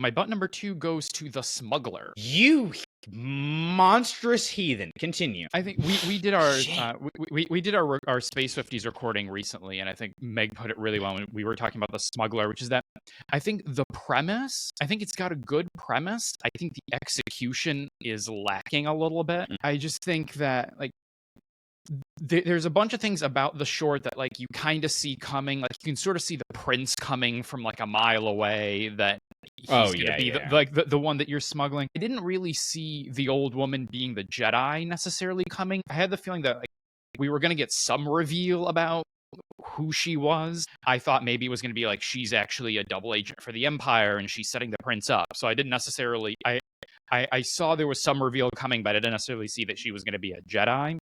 My butt number 2 goes to The Smuggler. You monstrous heathen. Continue. I think we did our Shit. we did our Space 50s recording recently, and I think Meg put it really well when we were talking about The Smuggler, which is that I think the premise, I think it's got a good premise. I think the execution is lacking a little bit. I just think that like there's a bunch of things about the short that like you kind of see coming. Like you can sort of see the prince coming from like a mile away, that he's gonna be the one that you're smuggling. I didn't really see the old woman being the Jedi necessarily coming. I had the feeling that like we were gonna get some reveal about who she was. I thought maybe it was gonna be like she's actually a double agent for the Empire and she's setting the prince up. So I didn't necessarily I saw there was some reveal coming, but I didn't necessarily see that she was gonna be a Jedi.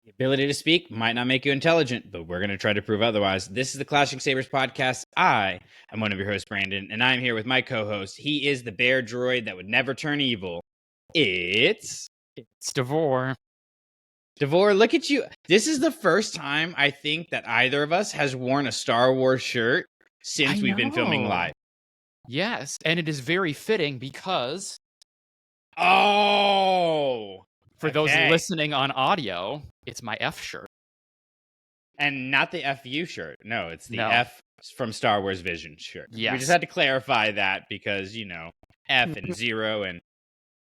The ability to speak might not make you intelligent, but we're going to try to prove otherwise. This is the Clashing Sabers podcast. I am one of your hosts, Brandon, and I'm here with my co-host. He is the bear droid that would never turn evil. It's Davor. Davor, look at you. This is the first time I think that either of us has worn a Star Wars shirt since we've been filming live. Yes, and it is very fitting because for those listening on audio, it's my F shirt. And not the FU shirt. No, it's the F from Star Wars Vision shirt. Yes. We just had to clarify that because, F and 0, and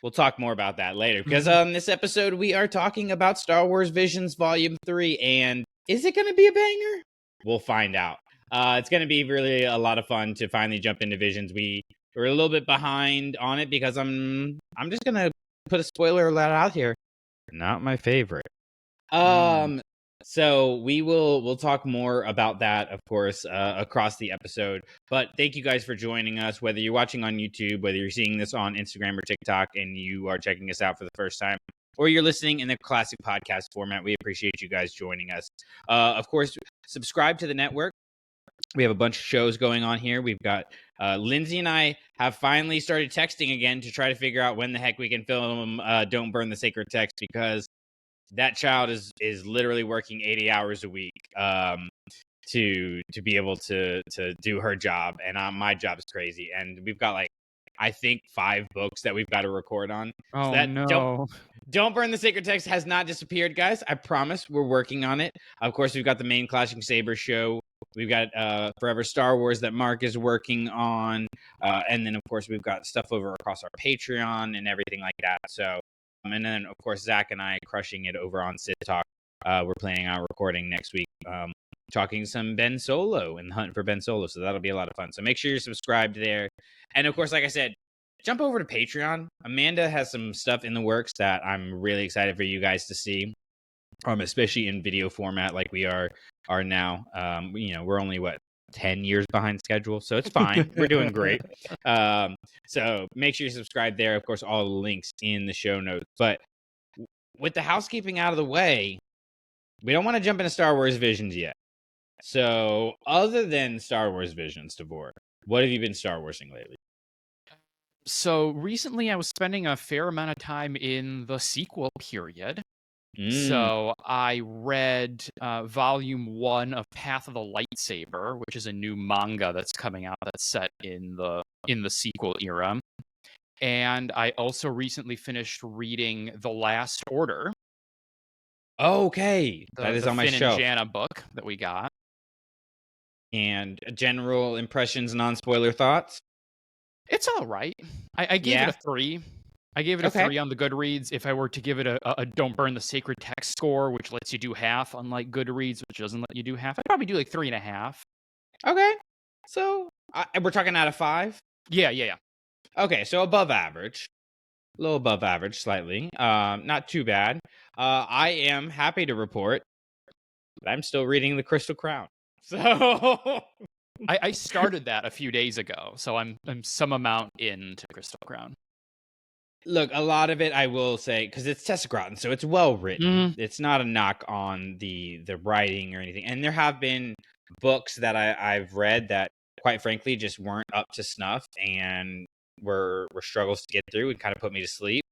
we'll talk more about that later. Because on this episode, we are talking about Star Wars Visions Volume 3, and is it going to be a banger? We'll find out. It's going to be really a lot of fun to finally jump into Visions. We're a little bit behind on it because I'm just going to put a spoiler alert out here. Not my favorite. So we'll talk more about that, of course, across the episode. But thank you guys for joining us, whether you're watching on YouTube, whether you're seeing this on Instagram or TikTok, and you are checking us out for the first time, or you're listening in the classic podcast format. We appreciate you guys joining us. Of course, subscribe to the network. We have a bunch of shows going on here. We've got Lindsay and I have finally started texting again to try to figure out when the heck we can film Don't Burn the Sacred Text, because that child is literally working 80 hours a week to be able to do her job, and my job is crazy. And we've got I think 5 books that we've got to record on. Oh, so no. Don't Burn the Sacred Text has not disappeared, guys. I promise we're working on it. Of course, we've got the main Clashing Sabers show. We've got Forever Star Wars that Mark is working on. And then, of course, we've got stuff over across our Patreon and everything like that. So, and then, of course, Zach and I crushing it over on Sid Talk. We're planning on recording next week, talking some Ben Solo and the hunt for Ben Solo. So that'll be a lot of fun. So make sure you're subscribed there. And, of course, like I said, jump over to Patreon. Amanda has some stuff in the works that I'm really excited for you guys to see, especially in video format like we are now. We're only, 10 years behind schedule, so it's fine. We're doing great. So make sure you subscribe there. Of course, all the links in the show notes. But with the housekeeping out of the way, we don't want to jump into Star Wars Visions yet. So other than Star Wars Visions, Davor, what have you been Star Warsing lately? So recently I was spending a fair amount of time in the sequel period. So I read volume 1 of Path of the Lightsaber, which is a new manga that's coming out that's set in the sequel era. And I also recently finished reading The Last Order. Okay, that is on my Finn shelf. and Jana book that we got. And general impressions, non-spoiler thoughts? It's all right. I gave it a 3. I gave it a 3 on the Goodreads. If I were to give it a Don't Burn the Sacred Text score, which lets you do half, unlike Goodreads, which doesn't let you do half, I'd probably do 3.5. Okay. So we're talking out of 5? Yeah. Okay, so above average. A little above average, slightly. Not too bad. I am happy to report that I'm still reading The Crystal Crown. So I started that a few days ago, so I'm some amount into Crystal Crown. Look, a lot of it, I will say, because it's Tessa Groton, so it's well written. It's not a knock on the writing or anything. And there have been books that I've read that, quite frankly, just weren't up to snuff and were struggles to get through and kind of put me to sleep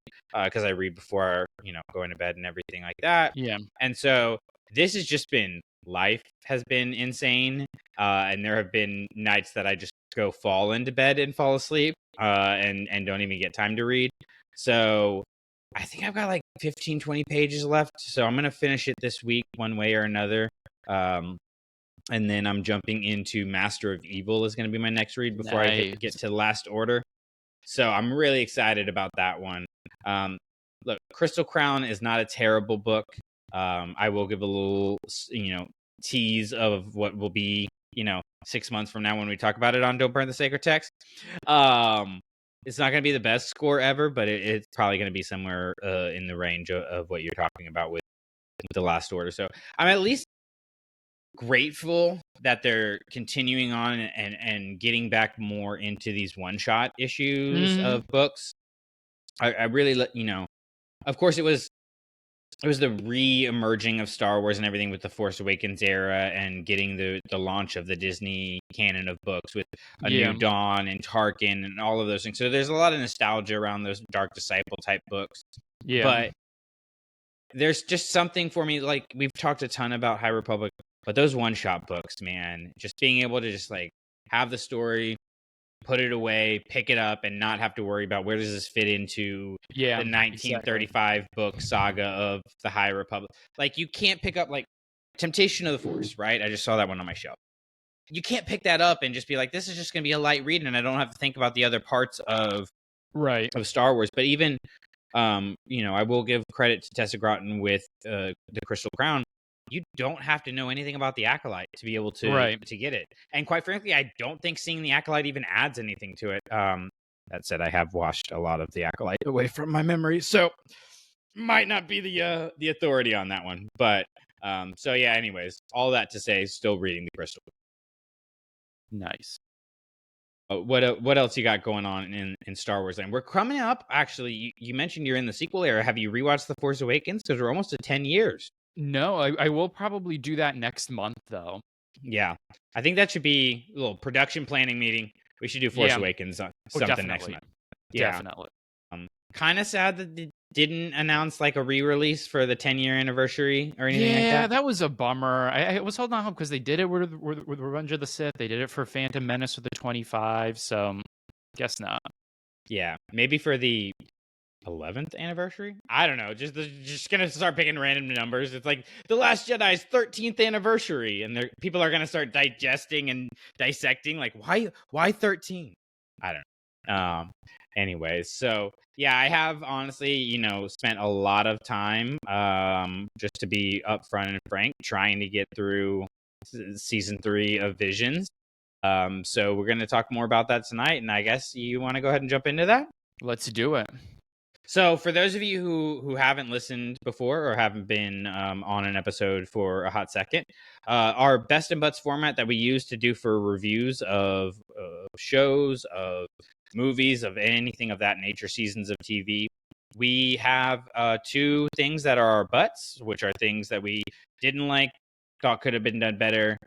because I read before, going to bed and everything like that. Yeah. And so this has just been, life has been insane. And there have been nights that I just go fall into bed and fall asleep. and don't even get time to read. So I think I've got like 15, 20 pages left. So I'm gonna finish it this week, one way or another. And then I'm jumping into Master of Evil is going to be my next read before I get to Last Order. So I'm really excited about that one. Look, Crystal Crown is not a terrible book. I will give a little, tease of what will be, 6 months from now when we talk about it on Don't Burn the Sacred Text. It's not going to be the best score ever, but it's probably going to be somewhere in the range of what you're talking about with the Last Order. So I'm at least grateful that they're continuing on and getting back more into these one-shot issues of books. I really, of course it was the re-emerging of Star Wars and everything with the Force Awakens era and getting the launch of the Disney canon of books with A New Dawn and Tarkin and all of those things. So there's a lot of nostalgia around those Dark Disciple type books. Yeah. But there's just something for me, like we've talked a ton about High Republic, but those one-shot books, man, just being able to just like have the story, put it away, pick it up, and not have to worry about where does this fit into the 1935 book saga of the High Republic. Like you can't pick up like Temptation of the Force, right? I just saw that one on my shelf. You can't pick that up and just be like, this is just going to be a light read, and I don't have to think about the other parts of Star Wars. But even I will give credit to Tessa Groton with the Crystal Crown. You don't have to know anything about the Acolyte to be able to get it. And quite frankly, I don't think seeing the Acolyte even adds anything to it. That said, I have washed a lot of the Acolyte away from my memory, so might not be the authority on that one. But so yeah, anyways, all that to say, still reading the Crystal. Nice. What else you got going on in Star Wars land? We're coming up, actually, you mentioned you're in the sequel era. Have you rewatched The Force Awakens? Because we're almost to 10 years. No, I will probably do that next month, though. Yeah. I think that should be a little production planning meeting. We should do Force Awakens something next month. Yeah. Definitely. Kind of sad that they didn't announce like a re-release for the 10-year anniversary or anything like that. Yeah, that was a bummer. I was holding on hope because they did it with Revenge of the Sith. They did it for Phantom Menace with the 25, so guess not. Yeah, maybe for the 11th anniversary? I don't know. Just gonna start picking random numbers. It's like The Last Jedi's 13th anniversary, and people are gonna start digesting and dissecting. Like, why 13? I don't know. Anyways, so yeah, I have honestly, spent a lot of time, just to be upfront and frank, trying to get through season 3 of Visions. So we're gonna talk more about that tonight, and I guess you want to go ahead and jump into that? Let's do it. So for those of you who haven't listened before or haven't been on an episode for a hot second, our best and butts format that we use to do for reviews of shows, of movies, of anything of that nature, seasons of TV, we have 2 things that are our butts, which are things that we didn't like, thought could have been done better,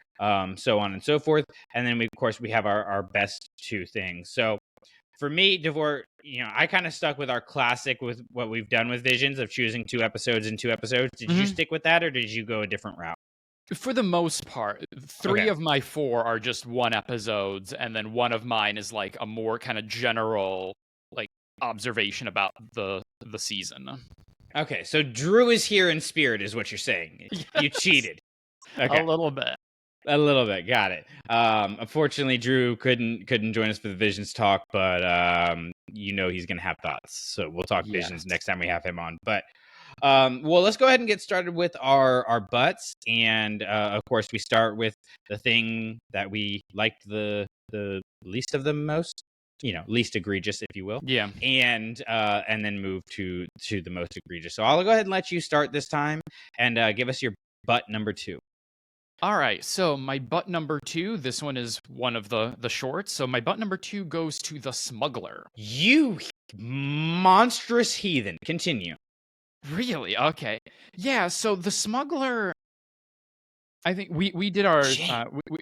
so on and so forth. And then of course we have our best 2 things. So for me, Davor, I kind of stuck with our classic with what we've done with Visions of choosing 2 episodes and 2 episodes. Did you stick with that, or did you go a different route? For the most part, 3 of my 4 are just 1 episodes, and then one of mine is like a more kind of general like observation about the season. Okay, so Drew is here in spirit, is what you're saying. Yes. You cheated. Okay. A little bit. Got it. Unfortunately, Drew couldn't join us for the Visions talk, but he's gonna have thoughts. So we'll talk Visions next time we have him on. But well, let's go ahead and get started with our butts, and of course we start with the thing that we liked the least of the most, least egregious, if you will. Yeah. And then move to the most egregious. So I'll go ahead and let you start this time, and give us your butt number 2. All right, so my butt number 2, this one is one of the shorts. So my butt number 2 goes to The Smuggler. You monstrous heathen. Continue. Really? Okay. Yeah, so The Smuggler, I think we did our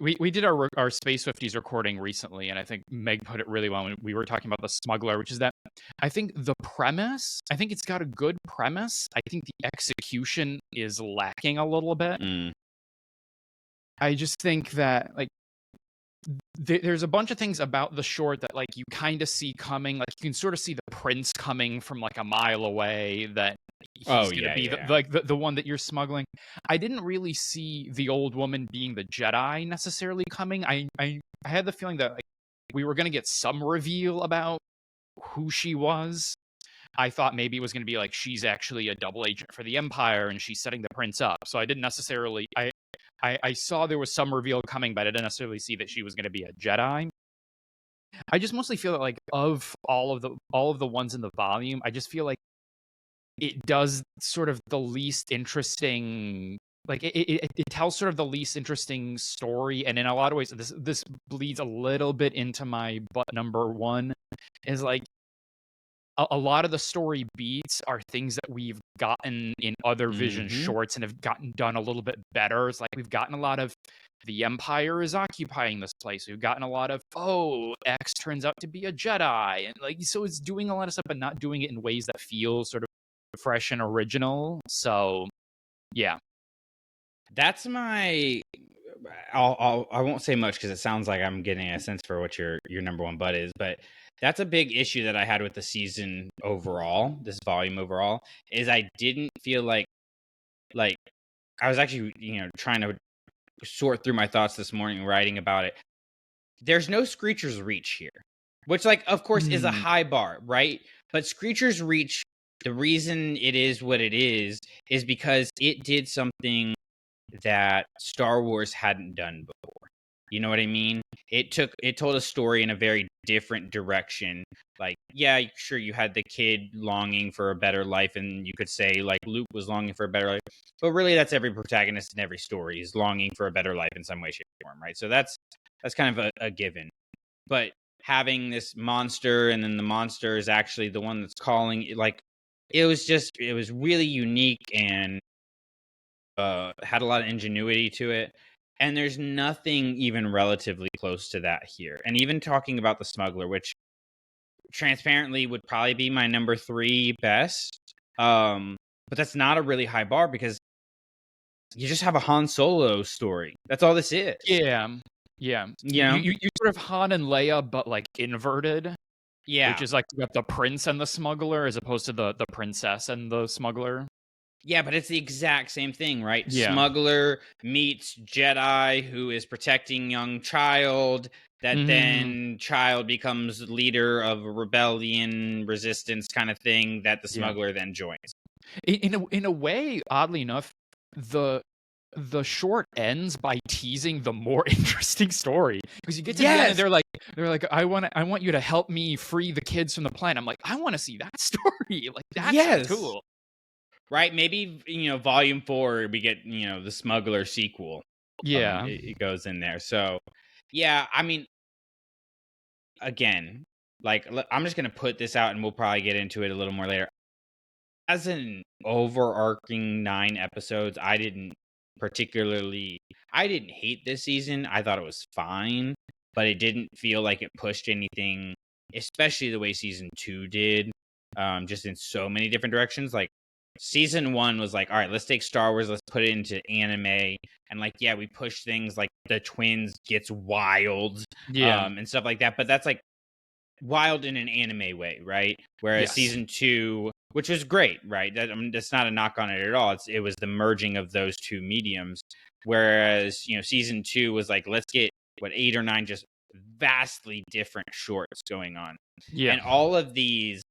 we did our Space 50s recording recently, and I think Meg put it really well when we were talking about The Smuggler, which is that I think the premise, I think it's got a good premise. I think the execution is lacking a little bit. I just think that, like, there's a bunch of things about the short that like you kind of see coming. Like you can sort of see the prince coming from like a mile away, that he's gonna be the one that you're smuggling. I didn't really see the old woman being the Jedi necessarily coming. I had the feeling that like we were gonna get some reveal about who she was. I thought maybe it was going to be like she's actually a double agent for the Empire and she's setting the prince up. So I didn't necessarily. I saw there was some reveal coming, but I didn't necessarily see that she was going to be a Jedi. I just mostly feel that like of all of the ones in the volume, I just feel like it does sort of the least interesting. Like it tells sort of the least interesting story, and in a lot of ways, this bleeds a little bit into my butt number one. Is like a lot of the story beats are things that we've gotten in other Vision shorts and have gotten done a little bit better. It's like we've gotten a lot of the Empire is occupying this place. We've gotten a lot of, oh, X turns out to be a Jedi. And like, so it's doing a lot of stuff, but not doing it in ways that feel sort of fresh and original. So, yeah. That's my. I won't say much because it sounds like I'm getting a sense for what your number one butt is, but that's a big issue that I had with the season overall, this volume overall, is I didn't feel like I was actually, trying to sort through my thoughts this morning writing about it. There's no Screecher's Reach here, which like of course is a high bar, right? But Screecher's Reach, the reason it is what it is because it did something that Star Wars hadn't done before. You know what I mean? It told a story in a very different direction. Like, yeah, sure, you had the kid longing for a better life, and you could say like Luke was longing for a better life, but really that's every protagonist in every story is longing for a better life in some way, shape, or form, right? So that's kind of a given. But having this monster, and then the monster is actually the one that's calling, like, it was really unique and had a lot of ingenuity to it, and there's nothing even relatively close to that here. And even talking about the smuggler, which transparently would probably be my number 3 best, but that's not a really high bar because you just have a Han Solo story. That's all this is. Yeah. You sort of Han and Leia, but like inverted. Yeah, which is like you got the prince and the smuggler as opposed to the princess and the smuggler. Yeah, but it's the exact same thing, right? Yeah. Smuggler meets Jedi who is protecting young child, that then child becomes leader of a rebellion, resistance kind of thing that the smuggler then joins. In a way, oddly enough, the short ends by teasing the more interesting story, because you get to the end and they're like I want you to help me free the kids from the planet. I'm like, I want to see that story. Like that's cool. Right? Maybe, volume 4 we get, the smuggler sequel. Yeah. It goes in there. So, yeah, I mean, again, like I'm just going to put this out and we'll probably get into it a little more later. As an overarching 9 episodes, I didn't hate this season. I thought it was fine, but it didn't feel like it pushed anything, especially the way season 2 did, just in so many different directions. Like season 1 was like, all right, let's take Star Wars, let's put it into anime, and like, yeah, we push things like the twins gets wild, and stuff like that, but that's like wild in an anime way, right? Whereas season 2, which was great, right? That's not a knock on it at all. It was the merging of those two mediums. Whereas, season 2 was like, let's get 8 or 9 just vastly different shorts going on. Yeah. And all of these,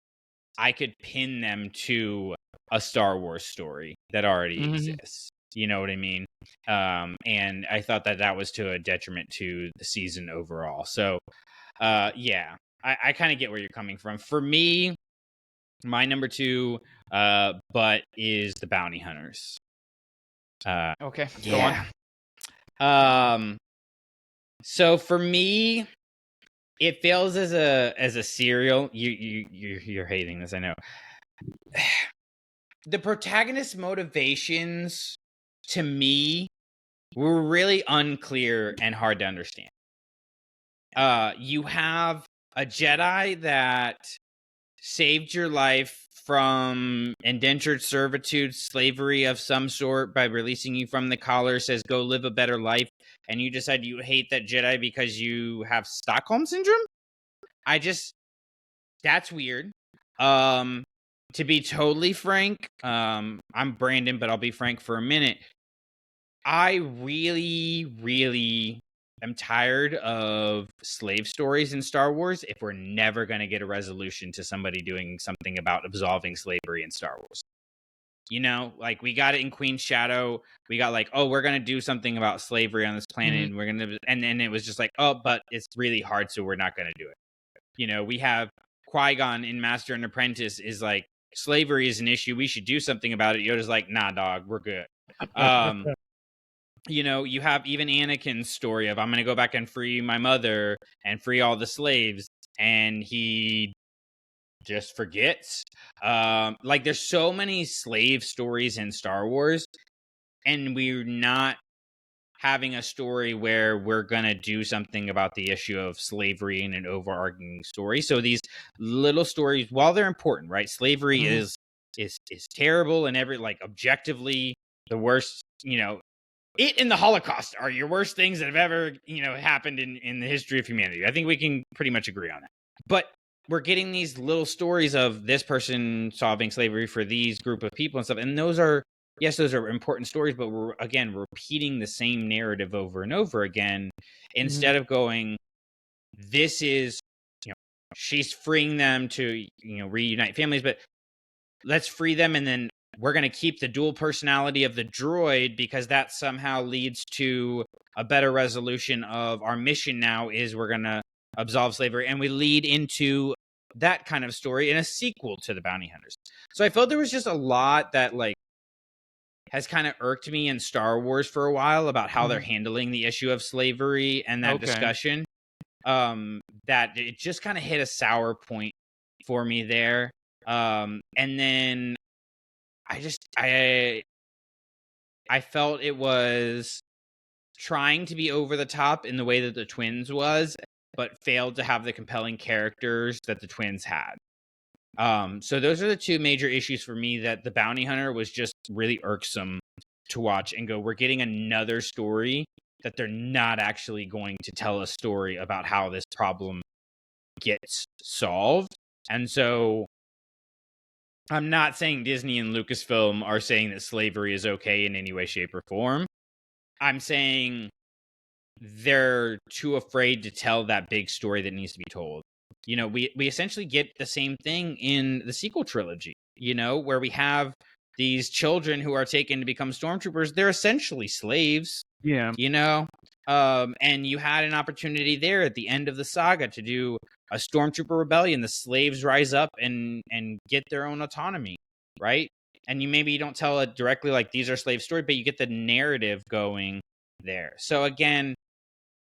I could pin them to a Star Wars story that already exists. You know what I mean? And I thought that was to a detriment to the season overall. So, yeah, I kind of get where you're coming from. For me, my number 2 but is the Bounty Hunters. Okay, yeah. Go on. So for me, it fails as a serial. You're hating this, I know. The protagonist's motivations to me were really unclear and hard to understand. You have a Jedi that saved your life from indentured servitude, slavery of some sort, by releasing you from the collar, says go live a better life, and you decide you hate that Jedi because you have Stockholm syndrome. That's weird. To be totally frank, I'm Brandon, but I'll be frank for a minute. I really, really am tired of slave stories in Star Wars if we're never going to get a resolution to somebody doing something about absolving slavery in Star Wars. You know, like we got it in Queen's Shadow. We got like, oh, we're going to do something about slavery on this planet. And we're going to, and then it was just like, oh, but it's really hard. So we're not going to do it. You know, we have Qui-Gon in Master and Apprentice is like, slavery is an issue. We should do something about it. Yoda's like, nah, dog, we're good. You know, you have even Anakin's story of I'm going to go back and free my mother and free all the slaves. And he just forgets. Like there's so many slave stories in Star Wars, and we're not having a story where we're gonna do something about the issue of slavery in an overarching story. So these little stories, while they're important, right? Slavery is terrible, and every like objectively the worst. You know, it and the Holocaust are your worst things that have ever happened in the history of humanity. I think we can pretty much agree on that. But we're getting these little stories of this person solving slavery for these group of people and stuff, and those are important stories, but we're again repeating the same narrative over and over again instead of going, this is, she's freeing them to, reunite families, but let's free them, and then we're going to keep the dual personality of the droid because that somehow leads to a better resolution of our mission now is we're going to absolve slavery, and we lead into that kind of story in a sequel to the Bounty Hunters. So I felt there was just a lot that like has kind of irked me in Star Wars for a while about how they're handling the issue of slavery and that discussion. That it just kind of hit a sour point for me there. And then I felt it was trying to be over the top in the way that the twins was, but failed to have the compelling characters that the twins had. So those are the two major issues for me, that the Bounty Hunter was just really irksome to watch and go, we're getting another story that they're not actually going to tell a story about how this problem gets solved. And so I'm not saying Disney and Lucasfilm are saying that slavery is okay in any way, shape, or form. I'm saying they're too afraid to tell that big story that needs to be told. You know, we essentially get the same thing in the sequel trilogy, where we have these children who are taken to become stormtroopers. They're essentially slaves. Yeah. And you had an opportunity there at the end of the saga to do a stormtrooper rebellion. The slaves rise up and get their own autonomy, right? And you don't tell it directly like these are slave stories, but you get the narrative going there. So again,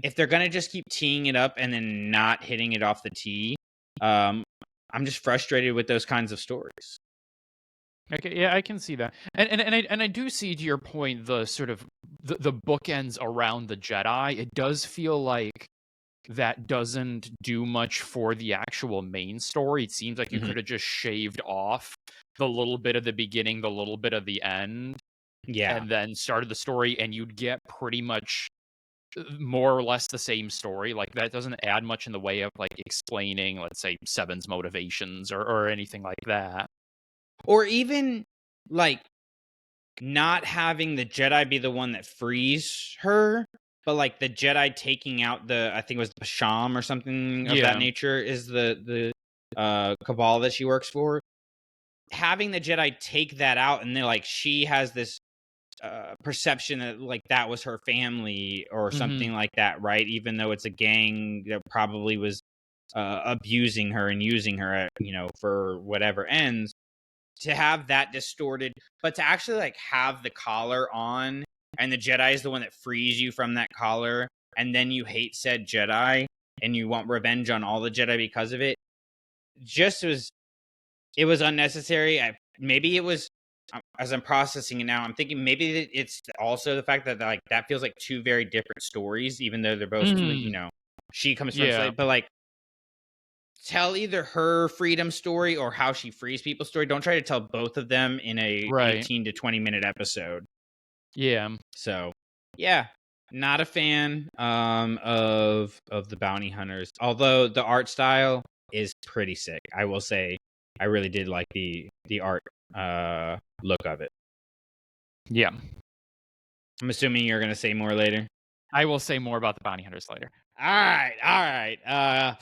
if they're going to just keep teeing it up and then not hitting it off the tee, I'm just frustrated with those kinds of stories. Okay, yeah, I can see that, and I do see, to your point, the sort of the bookends around the Jedi. It does feel like that doesn't do much for the actual main story. It seems like you could have just shaved off the little bit of the beginning, the little bit of the end, and then started the story, and you'd get pretty much more or less the same story. Like that doesn't add much in the way of like explaining, let's say, Seven's motivations or anything like that. Or even like not having the Jedi be the one that frees her, but like the Jedi taking out I think it was the Pasham or something of that nature is the cabal that she works for. Having the Jedi take that out, and they're like, she has this perception that like that was her family or something like that, right? Even though it's a gang that probably was abusing her and using her, for whatever ends. To have that distorted, but to actually like have the collar on, and the Jedi is the one that frees you from that collar, and then you hate said Jedi and you want revenge on all the Jedi because of it. It was unnecessary. Maybe it was, as I'm processing it now, I'm thinking maybe it's also the fact that like that feels like two very different stories, even though they're both, she comes from slave, but like tell either her freedom story or how she frees people story. Don't try to tell both of them in a 18 to 20 minute episode. Yeah. So, yeah. Not a fan of the bounty hunters, although the art style is pretty sick. I will say, I really did like the art look of it. Yeah. I'm assuming you're gonna say more later. I will say more about the bounty hunters later. All right.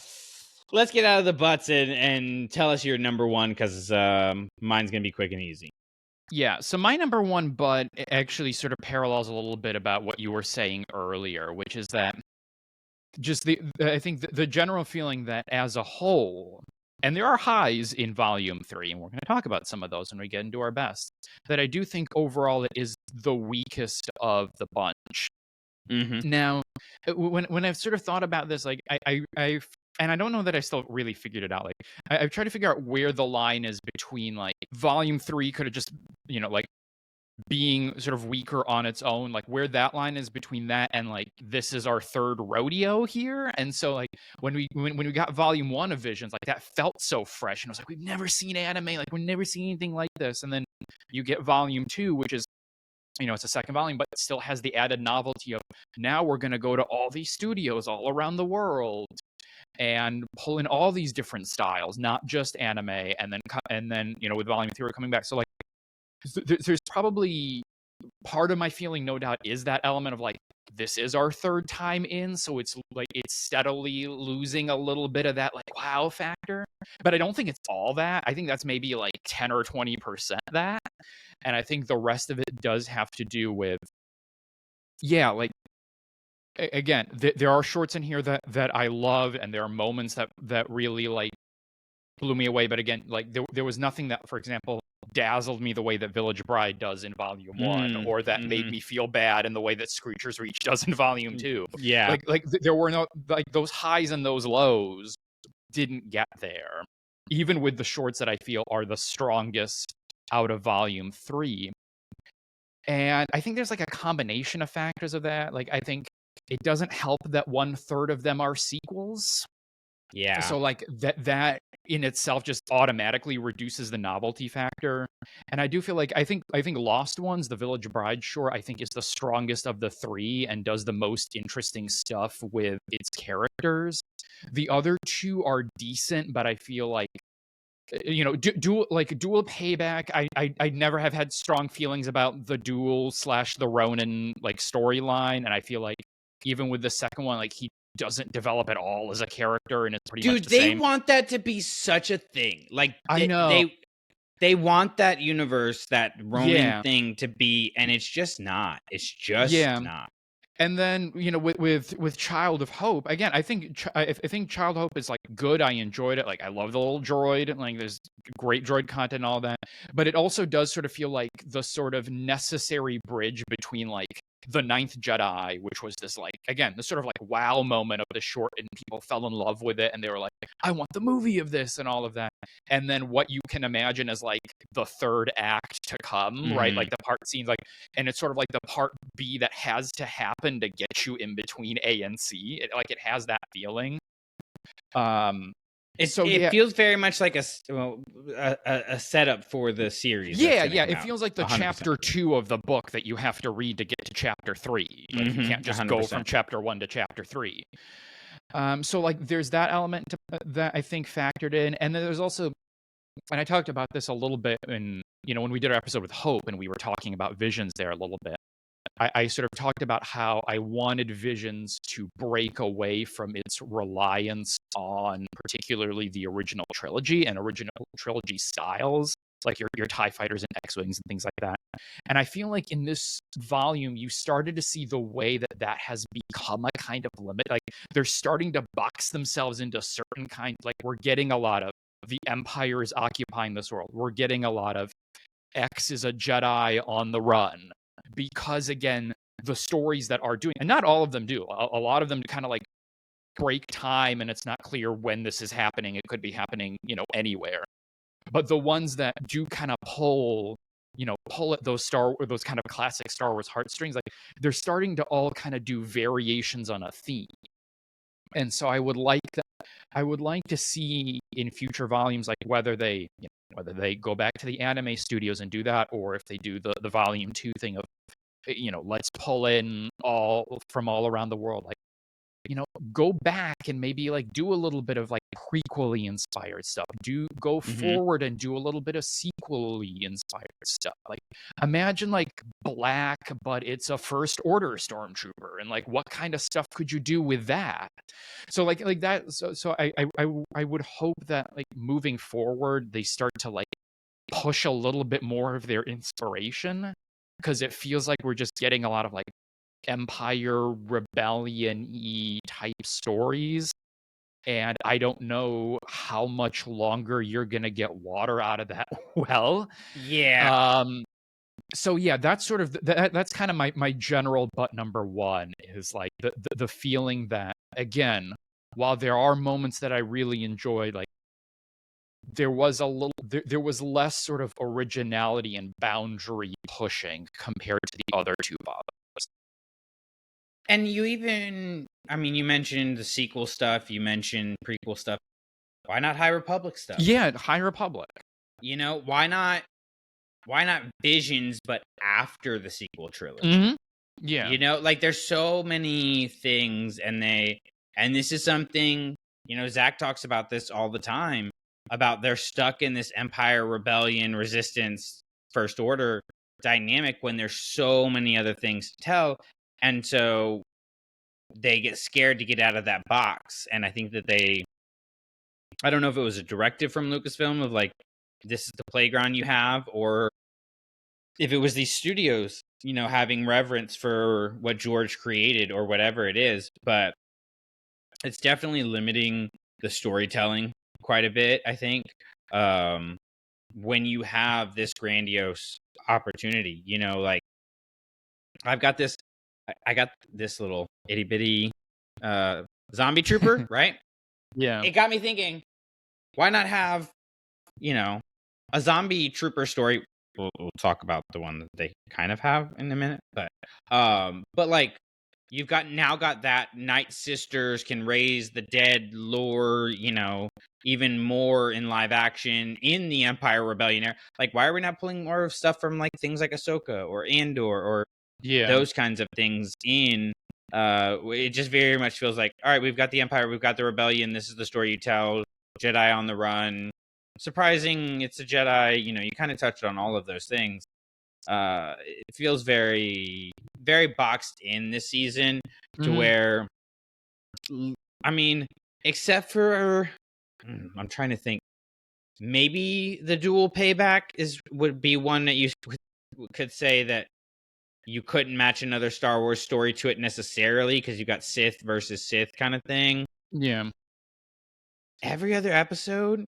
Let's get out of the butts and tell us your number one, because mine's gonna be quick and easy. Yeah, so my number one but actually sort of parallels a little bit about what you were saying earlier, which is that just I think the general feeling that as a whole, and there are highs in volume 3, and we're going to talk about some of those when we get into our best, that I do think overall it is the weakest of the bunch. Mm-hmm. Now, when I've sort of thought about this, like I've and I don't know that I still really figured it out. Like I've tried to figure out where the line is between like volume 3 could have just, like being sort of weaker on its own, like where that line is between that and like this is our third rodeo here. And so like when we got volume 1 of Visions, like that felt so fresh, and I was like, we've never seen anime, like we've never seen anything like this. And then you get volume 2, which is, it's a second volume, but it still has the added novelty of now we're going to go to all these studios all around the world and pull in all these different styles, not just anime. And then with volume 3 we're coming back. So like there's probably part of my feeling, no doubt, is that element of like, this is our third time in, so it's like it's steadily losing a little bit of that like wow factor. But I don't think it's all that. I think that's maybe like 10 or 20% that. And I think the rest of it does have to do with, yeah, like again, there are shorts in here that I love, and there are moments that really like blew me away. But again, like there was nothing that, for example, dazzled me the way that Village Bride does in volume 1, or that made me feel bad in the way that Screecher's Reach does in volume 2. Yeah. Like there were no, like, those highs and those lows didn't get there, even with the shorts that I feel are the strongest out of volume 3. And I think there's like a combination of factors of that. Like I think it doesn't help that 1/3 of them are sequels. Yeah. So like that in itself just automatically reduces the novelty factor. And I do feel like I think Lost Ones, the Village Bride short, I think is the strongest of the 3 and does the most interesting stuff with its characters. The other 2 are decent, but I feel like dual Payback, I never have had strong feelings about the Duel / the Ronin like storyline, and I feel like even with the second one, like he doesn't develop at all as a character, and it's pretty much the same. They want that to be such a thing. Like I know they want that universe, that Ronin thing to be, and it's just not. It's just not. And then with Child of Hope, again, I think Child of Hope is like good. I enjoyed it. Like I love the little droid. Like there's great droid content and all that. But it also does sort of feel like the sort of necessary bridge between like the Ninth Jedi, which was this like, again, this sort of like wow moment of the short, and people fell in love with it, and they were like, I want the movie of this and all of that. And then what you can imagine as like the third act to come, right? Like the part scenes, like, and it's sort of like the part B that has to happen to get you in between A and C. It has that feeling. It feels very much like a setup for the series. Yeah. It feels like the 100%. Chapter 2 of the book that you have to read to get to chapter 3. Like you can't just 100%. Go from chapter 1 to chapter 3. So like there's that element that I think factored in, and then there's also, and I talked about this a little bit in when we did our episode with Hope, and we were talking about Visions there a little bit. I sort of talked about how I wanted Visions to break away from its reliance on particularly the original trilogy and original trilogy styles, like your TIE fighters and X-Wings and things like that. And I feel like in this volume, you started to see the way that has become a kind of limit. Like they're starting to box themselves into certain kind, like we're getting a lot of the Empire is occupying this world. We're getting a lot of X is a Jedi on the run. Because again, the stories that are doing, and not all of them do, a lot of them kind of like break time, and it's not clear when this is happening. It could be happening, anywhere. But the ones that do kind of pull at those kind of classic Star Wars heartstrings, like they're starting to all kind of do variations on a theme. And so I would like to see in future volumes, like whether they go back to the anime studios and do that, or if they do the volume 2 thing of let's pull in all from all around the world. Like, go back and maybe like do a little bit of like prequely inspired stuff. Go forward and do a little bit of sequely inspired stuff. Like, imagine like Black, but it's a First Order stormtrooper, and like what kind of stuff could you do with that? So like that. So I would hope that like moving forward they start to like push a little bit more of their inspiration, because it feels like we're just getting a lot of like Empire Rebellion-y type stories, and I don't know how much longer you're gonna get water out of that well. Yeah. So yeah, that's sort of that's kind of my general butt number one, is like the feeling that, again, while there are moments that I really enjoyed, like there was less sort of originality and boundary pushing compared to the other two bottoms. And you mentioned the sequel stuff, you mentioned prequel stuff. Why not High Republic stuff? Yeah, High Republic. Why not Visions, but after the sequel trilogy? Mm-hmm. Yeah. Like there's so many things, and this is something, Zach talks about this all the time, about they're stuck in this Empire, Rebellion, Resistance, First Order dynamic when there's so many other things to tell. And so they get scared to get out of that box. And I think that I don't know if it was a directive from Lucasfilm of like, this is the playground you have, or if it was these studios, having reverence for what George created or whatever it is. But it's definitely limiting the storytelling quite a bit, I think, when you have this grandiose opportunity. Like I got this little itty bitty zombie trooper, right? Yeah. It got me thinking, why not have, a zombie trooper story? We'll talk about the one that they kind of have in a minute, but like you've got that Night Sisters can raise the dead lore, even more in live action in the Empire Rebellion era. Like, why are we not pulling more of stuff from like things like Ahsoka or Andor or those kinds of things in? It just very much feels like, all right, we've got the Empire, we've got the Rebellion. This is the story you tell. Jedi on the run. Surprising, it's a Jedi. You kind of touched on all of those things. It feels very, very boxed in this season to where, except for, I'm trying to think, maybe the dual payback would be one that you could say that you couldn't match another Star Wars story to it necessarily, because you got Sith versus Sith kind of thing. Yeah. Every other episode,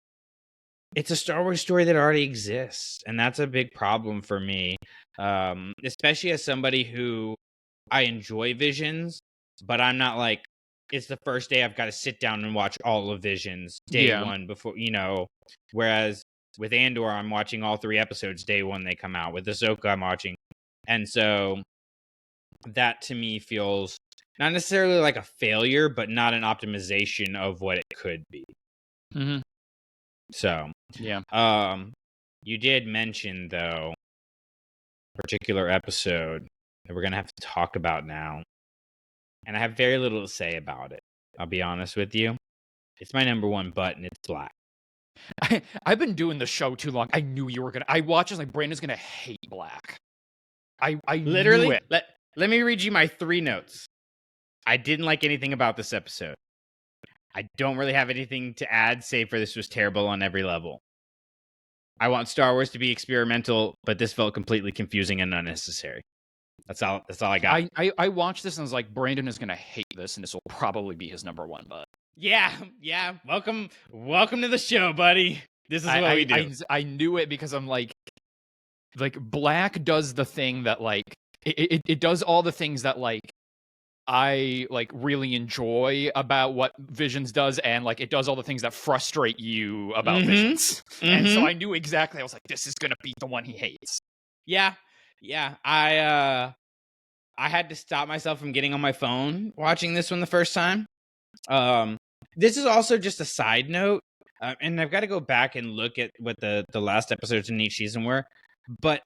it's a Star Wars story that already exists, and that's a big problem for me, especially as somebody who I enjoy Visions, but I'm not like, it's the first day I've got to sit down and watch all of Visions day one before, whereas with Andor, I'm watching all 3 episodes day one they come out. With Ahsoka, I'm watching. And so that to me feels not necessarily like a failure, but not an optimization of what it could be. Mm-hmm. So, yeah. You did mention, though, a particular episode that we're going to have to talk about now. And I have very little to say about it. I'll be honest with you. It's my number one button. It's Black. I've been doing the show too long. I knew you were going to. I watched it like, Brandon's going to hate Black. I literally knew it. Let me read you my 3 notes. I didn't like anything about this episode. I don't really have anything to add, save for this was terrible on every level. I want Star Wars to be experimental, but this felt completely confusing and unnecessary. That's all I got. I watched this and I was like, Brandon is going to hate this, and this will probably be his number one. But yeah. Welcome to the show, buddy. This is what we do. I knew it, because I'm like Black does the thing that like it does all the things that like I like really enjoy about what Visions does, and like it does all the things that frustrate you about Visions. And so I knew exactly. I was like, this is gonna be the one he hates. Yeah. I had to stop myself from getting on my phone watching this one the first time. This is also just a side note, and I've got to go back and look at what the last episodes in each season were. But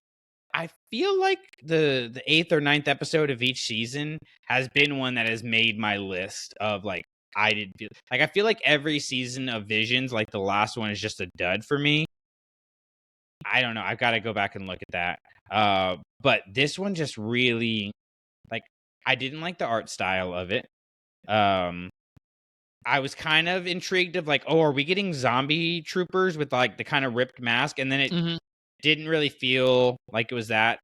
I feel like the 8th or ninth episode of each season has been one that has made my list of like I didn't feel like I feel like every season of Visions, like the last one, is just a dud for me. I don't know. I've got to go back and look at that. But this one just really like I didn't like the art style of it. I was kind of intrigued of like, oh, are we getting zombie troopers with like the kind of ripped mask? And then it didn't really feel like it was that.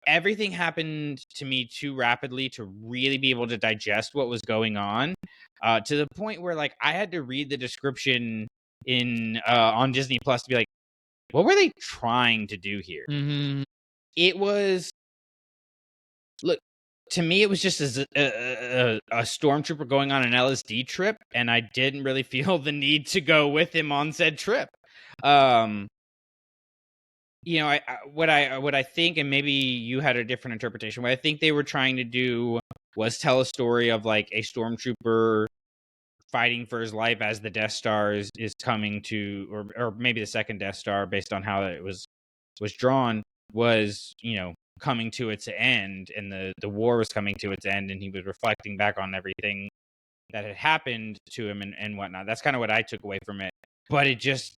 Everything happened to me too rapidly to really be able to digest what was going on. To the point where like I had to read the description in on Disney Plus to be like, what were they trying to do here? It was look to me, it was just a stormtrooper going on an LSD trip, and I didn't really feel the need to go with him on said trip. You know, what I think, and maybe you had a different interpretation. What I think they were trying to do was tell a story of like a stormtrooper fighting for his life as the Death Star is coming to, or maybe the second Death Star, based on how it was drawn, was, you know, coming to its end, and the war was coming to its end, and he was reflecting back on everything that had happened to him and whatnot. That's kind of what I took away from it. But it just,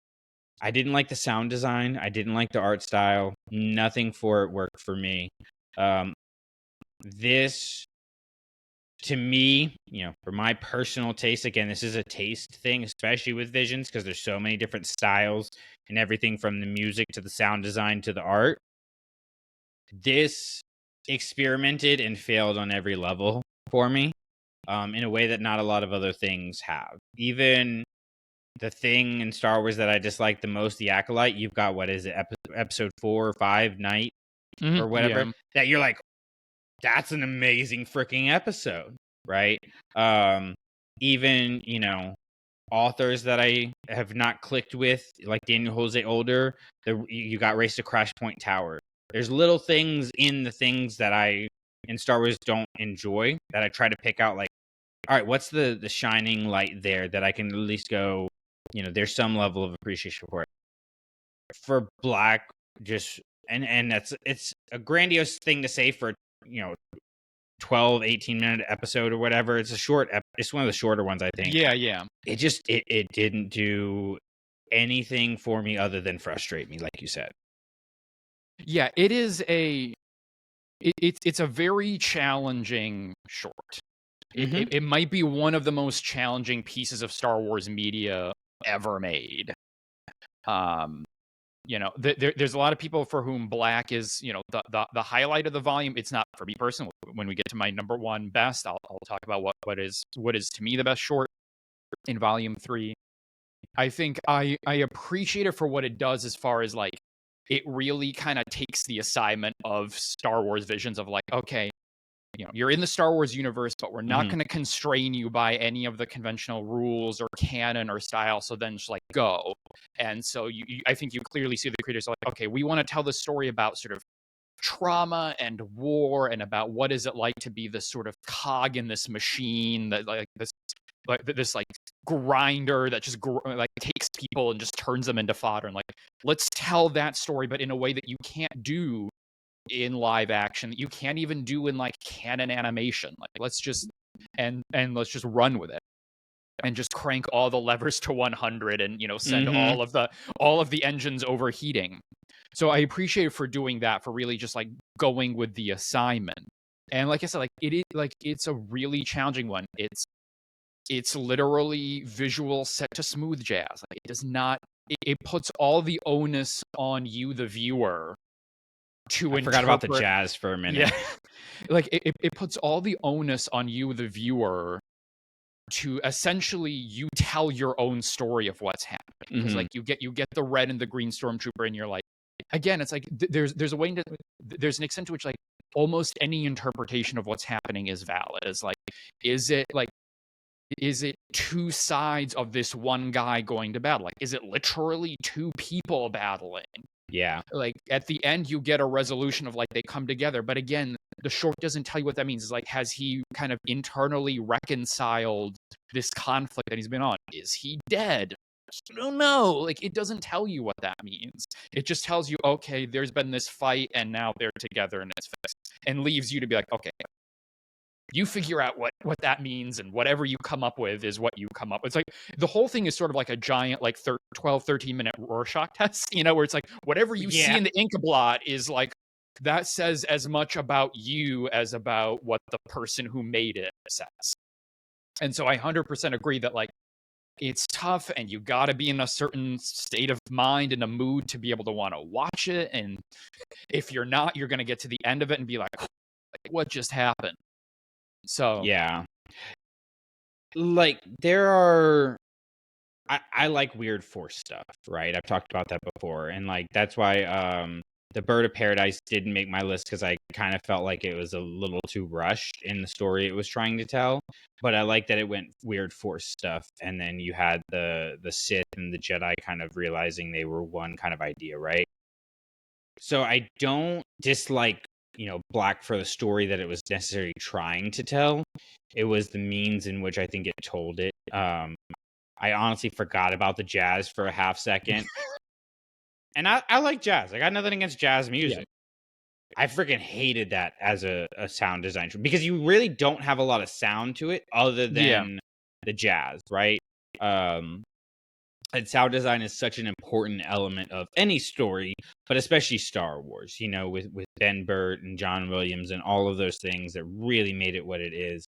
I didn't like the sound design. I didn't like the art style. Nothing for it worked for me. This, to me, you know, for my personal taste, again, this is a taste thing, especially with Visions, because there's so many different styles and everything from the music to the sound design to the art. This experimented and failed on every level for me, in a way that not a lot of other things have. Even the thing in Star Wars that I dislike the most, the Acolyte, you've got, what is it, episode 4 or 5, Night, or whatever, that you're like, that's an amazing freaking episode, right? Even, you know, authors that I have not clicked with, like Daniel Jose Older, you got Race to Crash Point Tower. There's little things in the things that I, in Star Wars, don't enjoy, that I try to pick out, like, all right, what's the shining light there that I can at least go, you know, there's some level of appreciation for it. For Black, just, and it's a grandiose thing to say for, you know, 12, 18-minute episode or whatever. It's a short, it's one of the shorter ones, I think. Yeah. It just, it didn't do anything for me other than frustrate me, like you said. Yeah, it is it's a very challenging short. It might be one of the most challenging pieces of Star Wars media ever made. You know, there's a lot of people for whom Black is, you know, the highlight of the volume. It's not for me personally. When we get to my number one best, I'll talk about what is to me the best short in volume 3. I think I appreciate it for what it does, as far as like it really kind of takes the assignment of Star Wars Visions of like, okay, you know, you're in the Star Wars universe, but we're not going to constrain you by any of the conventional rules or canon or style. So then just like go. And so I think you clearly see the creators are like, okay, we want to tell the story about sort of trauma and war, and about what is it like to be this sort of cog in this machine, that like this like grinder that just like takes people and just turns them into fodder. And like, let's tell that story, but in a way that you can't do in live action, that you can't even do in like canon animation. Like, let's just and let's just run with it and just crank all the levers to 100, and, you know, send all of the engines overheating. So I appreciate it for doing that, for really just like going with the assignment. And like I said, like it is like, it's a really challenging one. It's literally visual set to smooth jazz. Like, it does not, it puts all the onus on you, the viewer, to I forgot about the jazz for a minute. Yeah. Like it puts all the onus on you, the viewer, to essentially you tell your own story of what's happening. Because like you get the red and the green stormtrooper, and you're like, again, it's like there's a way to, there's an extent to which like almost any interpretation of what's happening is valid. Is like, is it two sides of this one guy going to battle? Like, is it literally two people battling? Yeah. Like, at the end, you get a resolution of like they come together. But again, the short doesn't tell you what that means. It's like, has he kind of internally reconciled this conflict that he's been on? Is he dead? you don't know. Like, it doesn't tell you what that means. It just tells you, okay, there's been this fight and now they're together and it's fixed, and leaves you to be like, okay, you figure out what that means, and whatever you come up with is what you come up with. It's like the whole thing is sort of like a giant like 12 13-minute Rorschach test, where it's like whatever you see Yeah. in the ink blot is like that says as much about you as about what the person who made it says. And so I 100% agree that like it's tough, and you got to be in a certain state of mind and a mood to be able to want to watch it. And if you're not, you're going to get to the end of it and be like, what just happened? So Yeah. Like, there are I like weird Force stuff, right? I've talked about that before, and like that's why the Bird of Paradise didn't make my list, because I kind of felt like it was a little too rushed in the story it was trying to tell. But I like that it went weird Force stuff, and then you had the Sith and the Jedi kind of realizing they were one kind of idea, right? So I don't dislike, Black for the story that it was necessarily trying to tell. It was the means in which I think it told it. I honestly forgot about the jazz for a half second. And I like jazz. I got nothing against jazz music. I freaking hated that as a sound design, because you really don't have a lot of sound to it other than the jazz, right? And sound design is such an important element of any story, but especially Star Wars, with Ben Burtt and John Williams and all of those things that really made it what it is.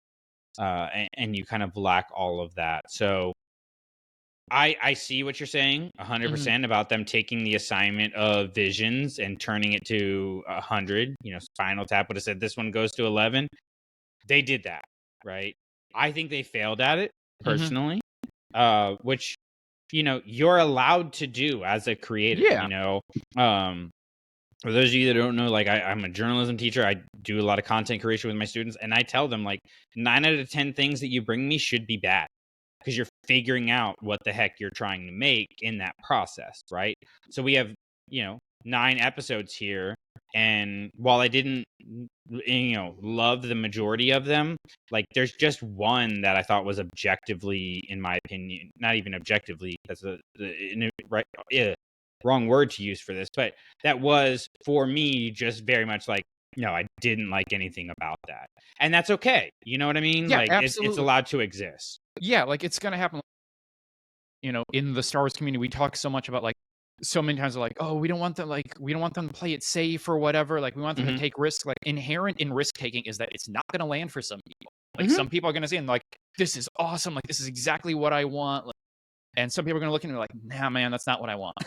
And you kind of lack all of that. So I see what you're saying 100% about them taking the assignment of Visions and turning it to 100. Spinal Tap would have said this one goes to 11. They did that, right? I think they failed at it personally, which, you're allowed to do as a creator. For those of you that don't know, like I'm a journalism teacher. I do a lot of content creation with my students, and I tell them like 9 out of 10 things that you bring me should be bad, because you're figuring out what the heck you're trying to make in that process, right? So we have, 9 episodes here, and while I didn't, love the majority of them, like there's just one that I thought was objectively, in my opinion, not even objectively, that's right, wrong word to use for this, but that was for me just very much like, no, I didn't like anything about that, and that's okay. You know what I mean? Yeah, Like it's absolutely. allowed to exist. Yeah, like it's gonna happen. In the Star Wars community, we talk so much about like so many times, like, oh, we don't want them to play it safe or whatever. Like, we want them to take risks. Like, inherent in risk taking is that it's not gonna land for some people. Like, some people are gonna say, like, this is awesome. Like, this is exactly what I want. Like, and some people are gonna look at me like, nah, man, that's not what I want.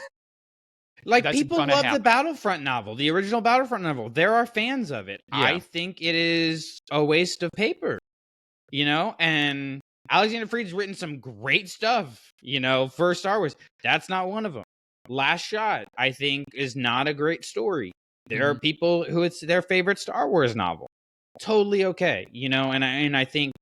Like, That's people gonna love the happen. Battlefront novel, the original Battlefront novel. There are fans of it. Yeah. I think it is a waste of paper, and Alexander Freed's written some great stuff, for Star Wars. That's not one of them. Last Shot, I think, is not a great story. There are people who it's their favorite Star Wars novel. Totally okay, and I think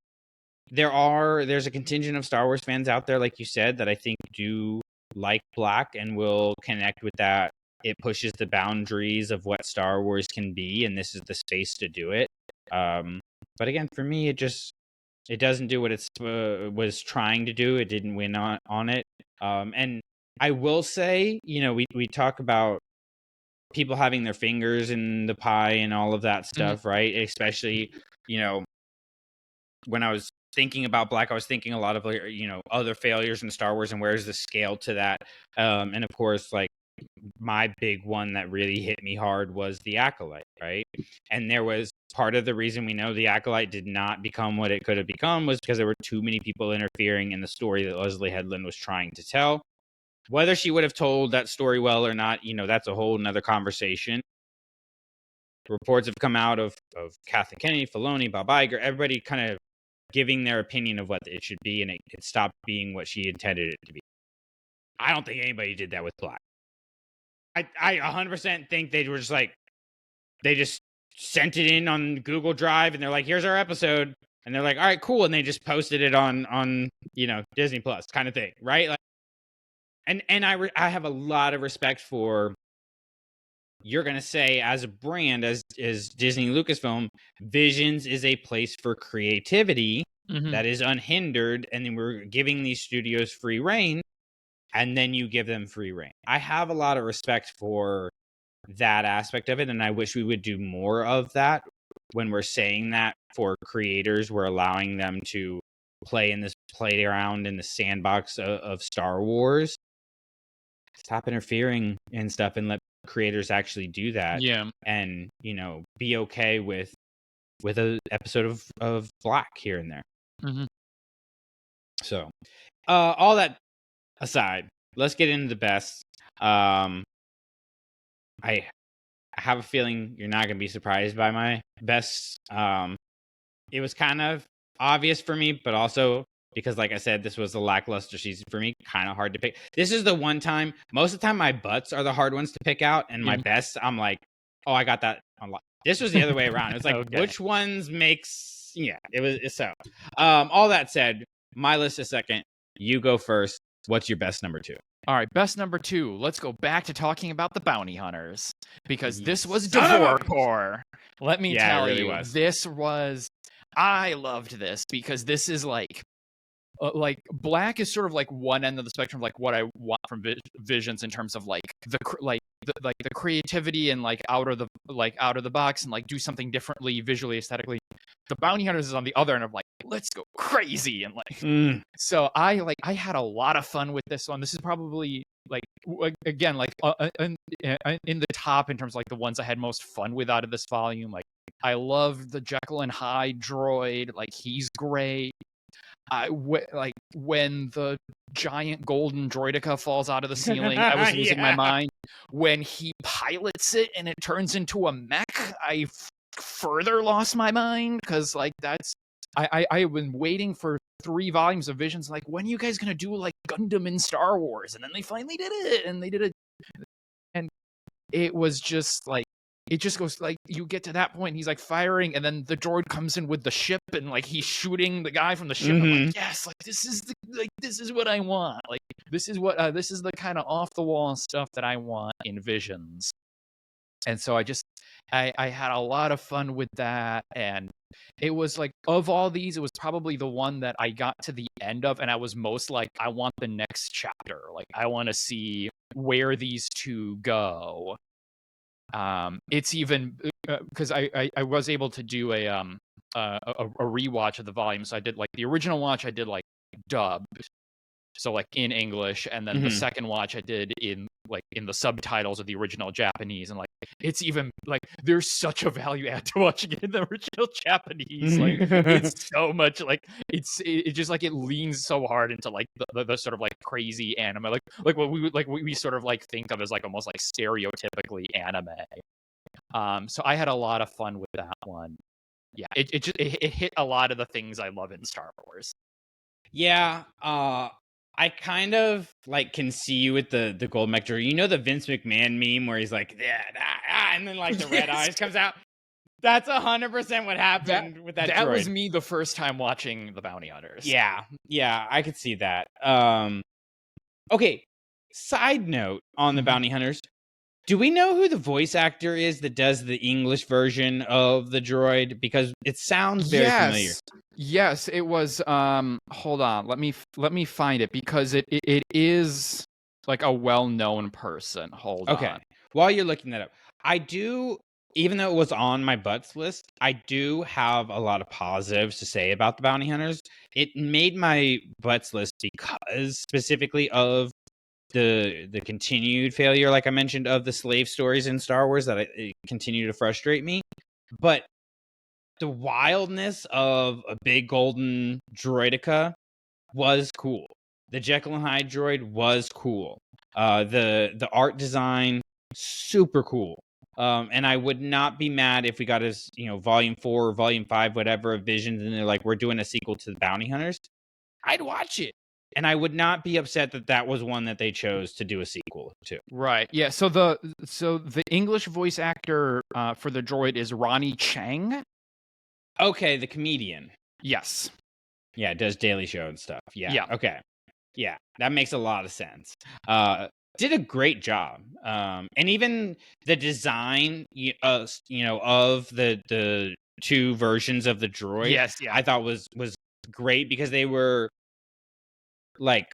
there's a contingent of Star Wars fans out there, like you said, that I think do like Black and will connect with that. It pushes the boundaries of what Star Wars can be, and this is the space to do it. But again, for me, it doesn't do what it was trying to do. It didn't win on it. And I will say, we talk about people having their fingers in the pie and all of that stuff, right? Especially, when I was thinking about Black, I was thinking a lot of, other failures in Star Wars and where's the scale to that. And of course, like, my big one that really hit me hard was the Acolyte, right? And there was part of the reason we know the Acolyte did not become what it could have become was because there were too many people interfering in the story that Leslie Headland was trying to tell. Whether she would have told that story well or not, that's a whole nother conversation. Reports have come out of Kathleen Kennedy, Filoni, Bob Iger, everybody kind of giving their opinion of what it should be, and it stopped being what she intended it to be. I don't think anybody did that with Black. I 100% think they were just like, they just sent it in on Google Drive, and they're like, here's our episode. And they're like, all right, cool. And they just posted it on Disney Plus kind of thing, right? Like, and I have a lot of respect for, you're going to say, as a brand, as Disney Lucasfilm, Visions is a place for creativity that is unhindered, and then we're giving these studios free reign. and then you give them free reign. I have a lot of respect for that aspect of it, and I wish we would do more of that. When we're saying that for creators, we're allowing them to play in this playground in the sandbox of Star Wars. Stop interfering and stuff and let creators actually do that. Yeah. And, be okay with a episode of Black here and there. Mm-hmm. So, all that aside, let's get into the best. I have a feeling you're not going to be surprised by my best. It was kind of obvious for me, but also because, like I said, this was a lackluster season for me, kind of hard to pick. This is the one time, most of the time, my butts are the hard ones to pick out, and my best, I'm like, oh, I got that unlocked. This was the other way around. It's like, Okay. which ones makes, it was so. All that said, my list is second. You go first. What's your best number 2? All right, best number 2. Let's go back to talking about the bounty hunters because this was Son of a- Davor Core. Let me Yeah, it tell really you, was. this was. I loved this because this is like Black is sort of like one end of the spectrum, like what I want from Visions in terms of like the creativity and like out of the box and like do something differently visually, aesthetically. The Bounty Hunters is on the other end of like, let's go crazy and like. So I had a lot of fun with this one. This is probably like again like in the top in terms of like the ones I had most fun with out of this volume. Like I love the Jekyll and Hyde droid. Like he's great. Like when the giant golden droidica falls out of the ceiling, I was losing my mind. When he pilots it and it turns into a mech, I further lost my mind because like that's I've been waiting for 3 volumes of Visions. Like, when are you guys gonna do like Gundam in Star Wars? And then they finally did it, and they did it, and it was just like. It just goes like you get to that point, and he's like firing, and then the droid comes in with the ship, and like he's shooting the guy from the ship. I'm like, yes, like this is what I want. Like this is the kind of off the wall stuff that I want in Visions. And so I had a lot of fun with that, and it was like of all these, it was probably the one that I got to the end of, and I was most like, I want the next chapter. Like I want to see where these two go. It's even because I was able to do a rewatch of the volume. So I did like the original watch, I did like dubbed, so like in English, and then the second watch I did in the subtitles of the original Japanese, and like it's even like there's such a value add to watching it in the original Japanese. Like it's so much like it just like it leans so hard into like the sort of like crazy anime, like what we sort of like think of as like almost like stereotypically anime. So I had a lot of fun with that one. Yeah, it hit a lot of the things I love in Star Wars. Yeah, I kind of like can see you with the gold mech droid. You know the Vince McMahon meme where he's like, and then like the red eyes comes out. That's 100% what happened with that droid. That was me the first time watching the Bounty Hunters. Yeah, I could see that. Okay, side note on the Bounty Hunters. Do we know who the voice actor is that does the English version of the droid? Because it sounds very familiar. Yes, it was. Hold on, let me find it because it is like a well-known person. Hold on. Okay, while you're looking that up, I do. Even though it was on my butts list, I do have a lot of positives to say about the Bounty Hunters. It made my butts list because specifically of the continued failure, like I mentioned, of the slave stories in Star Wars that continue to frustrate me. But the wildness of a big golden droidica was cool. The Jekyll and Hyde droid was cool. The art design, super cool. And I would not be mad if we got as volume 4 or volume 5, whatever, of Visions, and they're like, we're doing a sequel to the Bounty Hunters. I'd watch it. And I would not be upset that was one that they chose to do a sequel to. Right. Yeah. So the English voice actor for the droid is Ronnie Chang. Okay, the comedian. Yes. Yeah, does Daily Show and stuff. Yeah. Okay. Yeah, that makes a lot of sense. Did a great job. And even the design, of the 2 versions of the droid. Yes. Yeah. I thought was great because they were like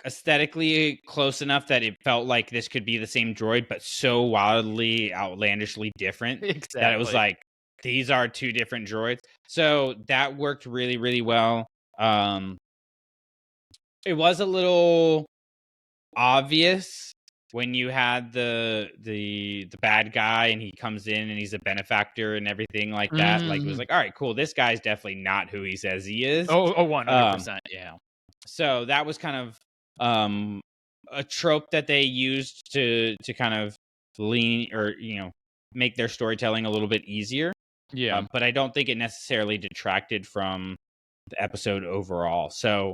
aesthetically close enough that it felt like this could be the same droid, but so wildly, outlandishly different that it was Exactly. like, these are two different droids. So that worked really, really well. It was a little obvious when you had the bad guy and he comes in and he's a benefactor and everything like that. Like, it was Mhm. like, all right, cool. This guy's definitely not who he says he is. Oh, Um, 100%, yeah. so that was kind of a trope that they used to kind of lean or make their storytelling a little bit easier. Yeah. But I don't think it necessarily detracted from the episode overall. So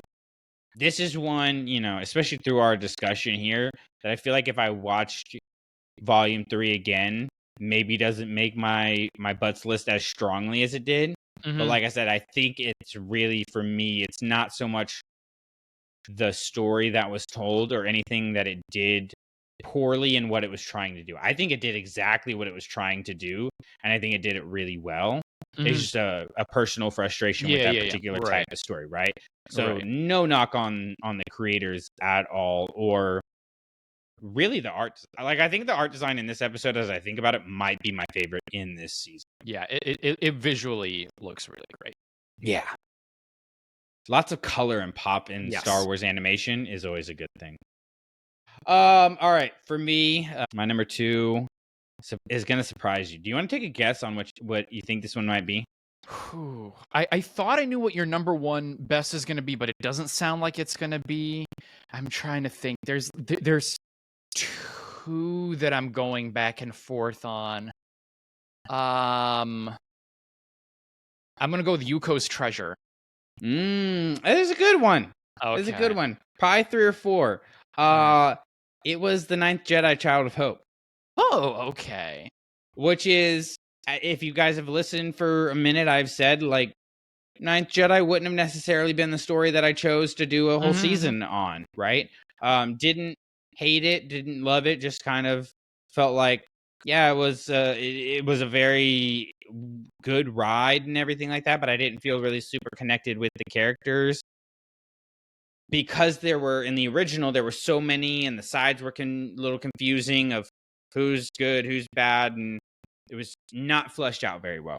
this is one, especially through our discussion here, that I feel like if I watched Volume 3 again, maybe doesn't make my butts list as strongly as it did. But Mhm. like I said, I think it's really, for me, it's not so much the story that was told or anything that it did poorly in what it was trying to do. I think it did exactly what it was trying to do, and I think it did it really well. It's Mhm. just a personal frustration with Yeah, that yeah, yeah. particular type Right, of story, right? So right. no knock on the creators at all, or really the art. Like, I think the art design in this episode, as I think about it, might be my favorite in this season. Yeah, it visually looks really great. Yeah. Lots of color and pop in Star Yes. Wars animation is always a good thing. All right, for me, my number 2 is gonna surprise you. Do you want to take a guess on what you think this one might be? Whew. I thought I knew what your number 1 best is gonna be, but it doesn't sound like it's gonna be. I'm trying to think. There's 2 that I'm going back and forth on. Um, I'm gonna go with Yuko's Treasure. That is a good one. That is a good Okay. one. Probably 3 or 4. Alright. It was the Ninth Jedi, Child of Hope, Oh, okay. which is, if you guys have listened for a minute, I've said, like, Ninth Jedi wouldn't have necessarily been the story that I chose to do a whole Mhm, mhm. season on, right? Didn't hate it, didn't love it, just kind of felt like, yeah, it was a very good ride and everything like that, but I didn't feel really super connected with the characters because there were, in the original, there were so many, and the sides were a little confusing of who's good, who's bad, and it was not fleshed out very well.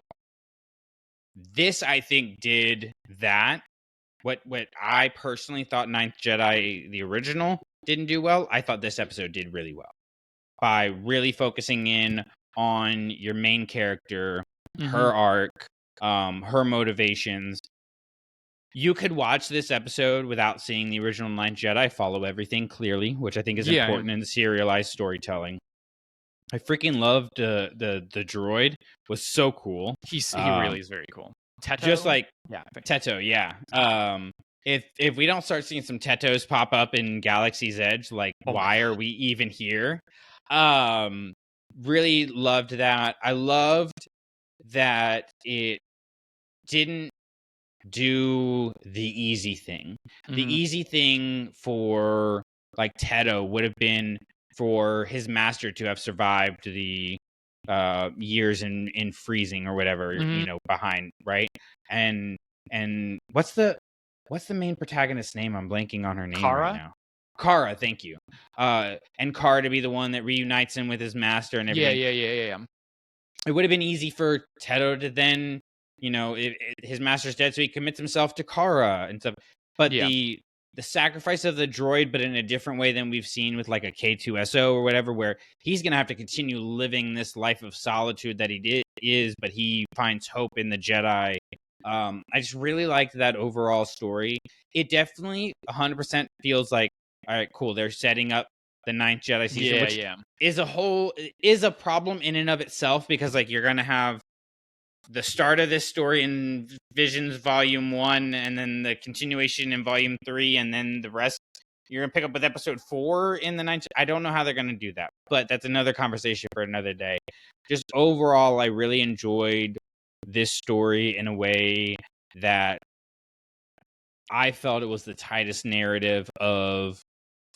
This, I think, did that. What I personally thought Ninth Jedi, the original, didn't do well, I thought this episode did really well by really focusing in on your main character, Mhm. her arc, her motivations. You could watch this episode without seeing the original Ninth Jedi, follow everything clearly, which I think is Yeah, yeah. important in the serialized storytelling. I freaking loved the droid, was so cool. He really is very cool. Just Teto? like Yeah, I think. Teto, yeah. If we don't start seeing some Tetos pop up in Galaxy's Edge, like, Oh my why god. are we even here? Um, really loved that. I loved that it didn't do the easy thing. The Mhm. easy thing for, like, Teto would have been for his master to have survived the years in freezing or whatever, Mhm. behind, right? And what's the main protagonist's name? I'm blanking on her name right Kara? now. Kara, thank you. And Kara to be the one that reunites him with his master and Yeah, everything. yeah, yeah, yeah, yeah. It would have been easy for Teto to then, his master's dead, so he commits himself to Kara and stuff. But Yeah. the sacrifice of the droid, but in a different way than we've seen with, like, a K2SO or whatever, where he's gonna have to continue living this life of solitude that but he finds hope in the Jedi. I just really liked that overall story. It definitely 100% feels like, all right, cool. They're setting up the Ninth Jedi season, Yeah, which yeah. is a problem in and of itself, because, like, you're gonna have the start of this story in Visions Volume 1, and then the continuation in Volume 3, and then the rest you're gonna pick up with Episode 4 in the ninth. I don't know how they're gonna do that, but that's another conversation for another day. Just overall, I really enjoyed this story in a way that I felt it was the tightest narrative of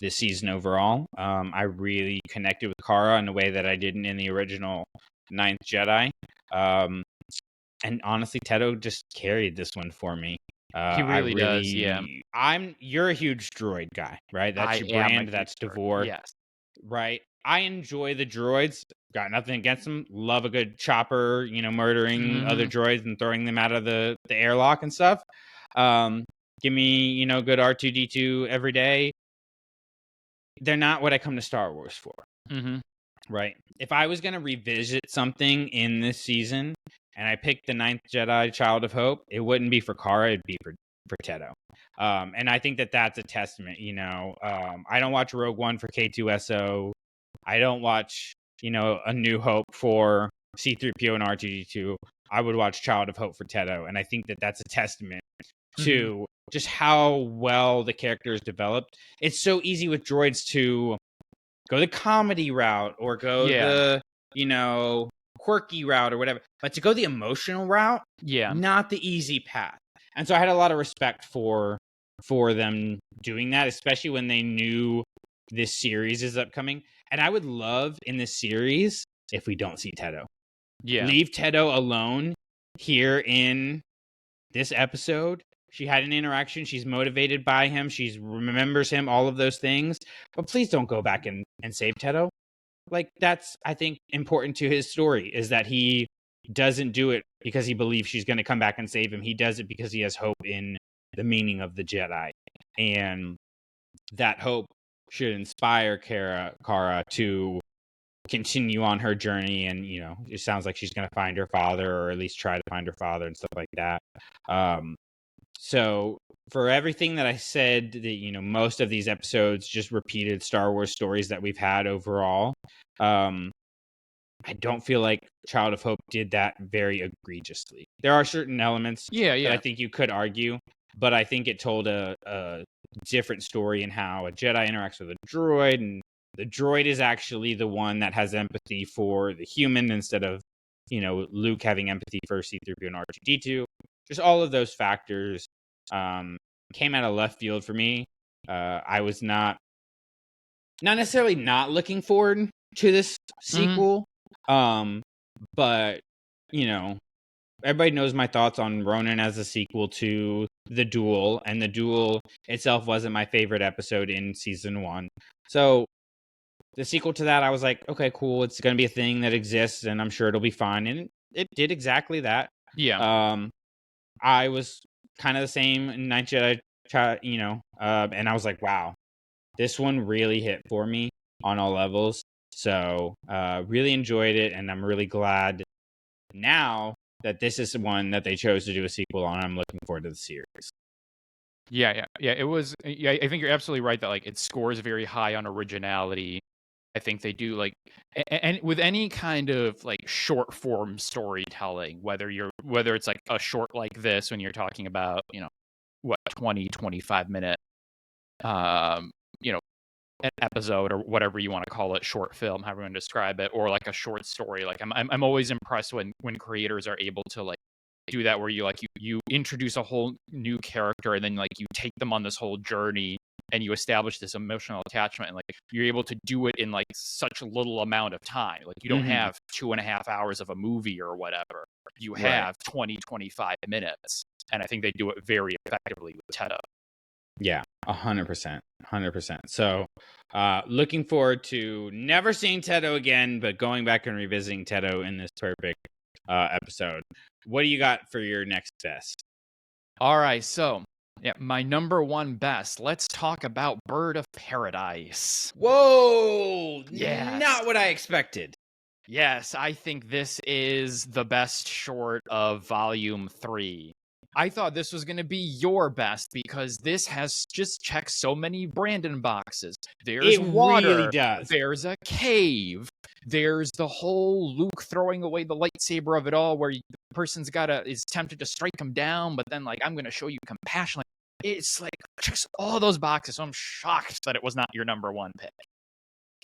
this season overall. I really connected with Kara in a way that I didn't in the original Ninth Jedi. And honestly, Teto just carried this one for me. He really does, yeah. You're a huge droid guy, right? That's I your am a brand. huge That's dork. Davor, Yes. right? I enjoy the droids. Got nothing against them. Love a good chopper, murdering other Mhm. droids and throwing them out of the airlock and stuff. Um, Give me, good R2D2 every day. They're not what I come to Star Wars for, Mhm. right? If I was going to revisit something in this season and I picked the Ninth Jedi Child of Hope, it wouldn't be for Cara, it'd be for Teto. And I think that that's a testament, I don't watch Rogue One for K2SO. I don't watch, A New Hope for C3PO and R2D2. I would watch Child of Hope for Teto. And I think that that's a testament Mhm. to just how well the character is developed. It's so easy with droids to go the comedy route or go Yeah. the, quirky route or whatever. But to go the emotional route, Yeah. not the easy path. And so I had a lot of respect for them doing that, especially when they knew this series is upcoming. And I would love in this series if we don't see Teto. Yeah. Leave Teto alone here in this episode. She had an interaction. She's motivated by him. She remembers him, all of those things. But please don't go back and save Teto. Like, that's, I think, important to his story, is that he doesn't do it because he believes she's going to come back and save him. He does it because he has hope in the meaning of the Jedi. And that hope should inspire Kara to continue on her journey. And, it sounds like she's going to find her father, or at least try to find her father and stuff like that. So for everything that I said, that most of these episodes just repeated Star Wars stories that we've had overall. I don't feel like Child of Hope did that very egregiously. There are certain elements Yeah, that I yeah. think you could argue, but I think it told a different story in how a Jedi interacts with a droid, and the droid is actually the one that has empathy for the human instead of, Luke having empathy for C-3PO and R2-D2. Just all of those factors came out of left field for me. I was not necessarily not looking forward to this Mhm. sequel. But everybody knows my thoughts on Ronin as a sequel to The Duel, and The Duel itself wasn't my favorite episode in season 1. So the sequel to that, I was like, okay, cool. It's going to be a thing that exists, and I'm sure it'll be fine. And it did exactly that. Yeah. I was kind of the same in Ninth Jedi, and I was like, wow, this one really hit for me on all levels. So really enjoyed it, and I'm really glad now that this is one that they chose to do a sequel on. I'm looking forward to the series. Yeah, yeah. Yeah, it was yeah, I think you're absolutely right that, like, it scores very high on originality. I think they do, like and with any kind of, like, short form storytelling, whether it's, like, a short like this when you're talking about, what, 20-25 minute, um, you know, an episode or whatever you wanna call it, short film, however you wanna describe it, or, like, a short story. Like, I'm always impressed when creators are able to, like, do that where you introduce a whole new character, and then, like, you take them on this whole journey, and you establish this emotional attachment, and, like, you're able to do it in, like, such little amount of time. Like, you don't Mm-hmm. have 2.5 hours of a movie or whatever. You Right. have 20-25 minutes, and I think they do it very effectively with Teto. Yeah, 100%. 100%. So looking forward to never seeing Teto again, but going back and revisiting Teto in this perfect episode. What do you got for your next best? Alright, so, yeah, my number 1 best. Let's talk about Bird of Paradise. Whoa! Yes. Not what I expected. Yes, I think this is the best short of volume 3. I thought this was going to be your best because this has just checked so many Brandon boxes. There's It really water, does. there's a cave, there's the whole Luke throwing away the lightsaber of it all, where the person's is tempted to strike him down, but then, like, I'm going to show you compassion. Like, it's like checks all those boxes. So I'm shocked that it was not your number 1 pick,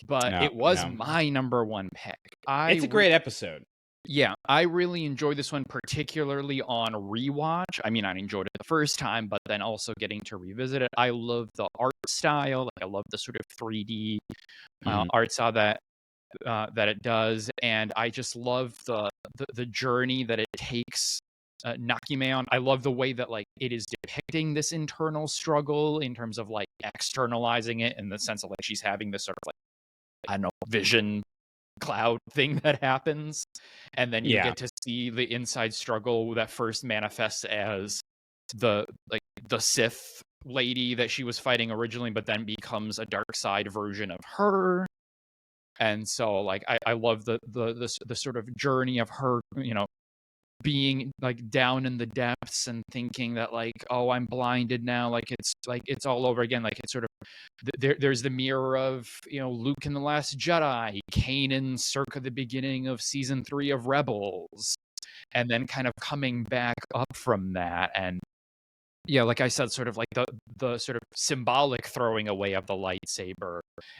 but No, it was no. my number 1 pick. It's a great episode. Yeah, I really enjoyed this one, particularly on rewatch. I mean, I enjoyed it the first time, but then also getting to revisit it. I love the art style. Like, I love the sort of 3D Mhm. art style that it does, and I just love the journey that it takes Nakimeon. I love the way that like it is depicting this internal struggle in terms of like externalizing it in the sense of like she's having this sort of like, I don't know, vision cloud thing that happens, and then you get to see the inside struggle that first manifests as the Sith lady that she was fighting originally, but then becomes a dark side version of her. And so like I love the sort of journey of her, being like down in the depths and thinking that like, oh, I'm blinded now, like it's all over again. Like it's sort of there's the mirror of Luke in The Last Jedi, Kanan circa the beginning of season 3 of Rebels, and then kind of coming back up from that. And yeah, like I said, sort of like the sort of symbolic throwing away of the lightsaber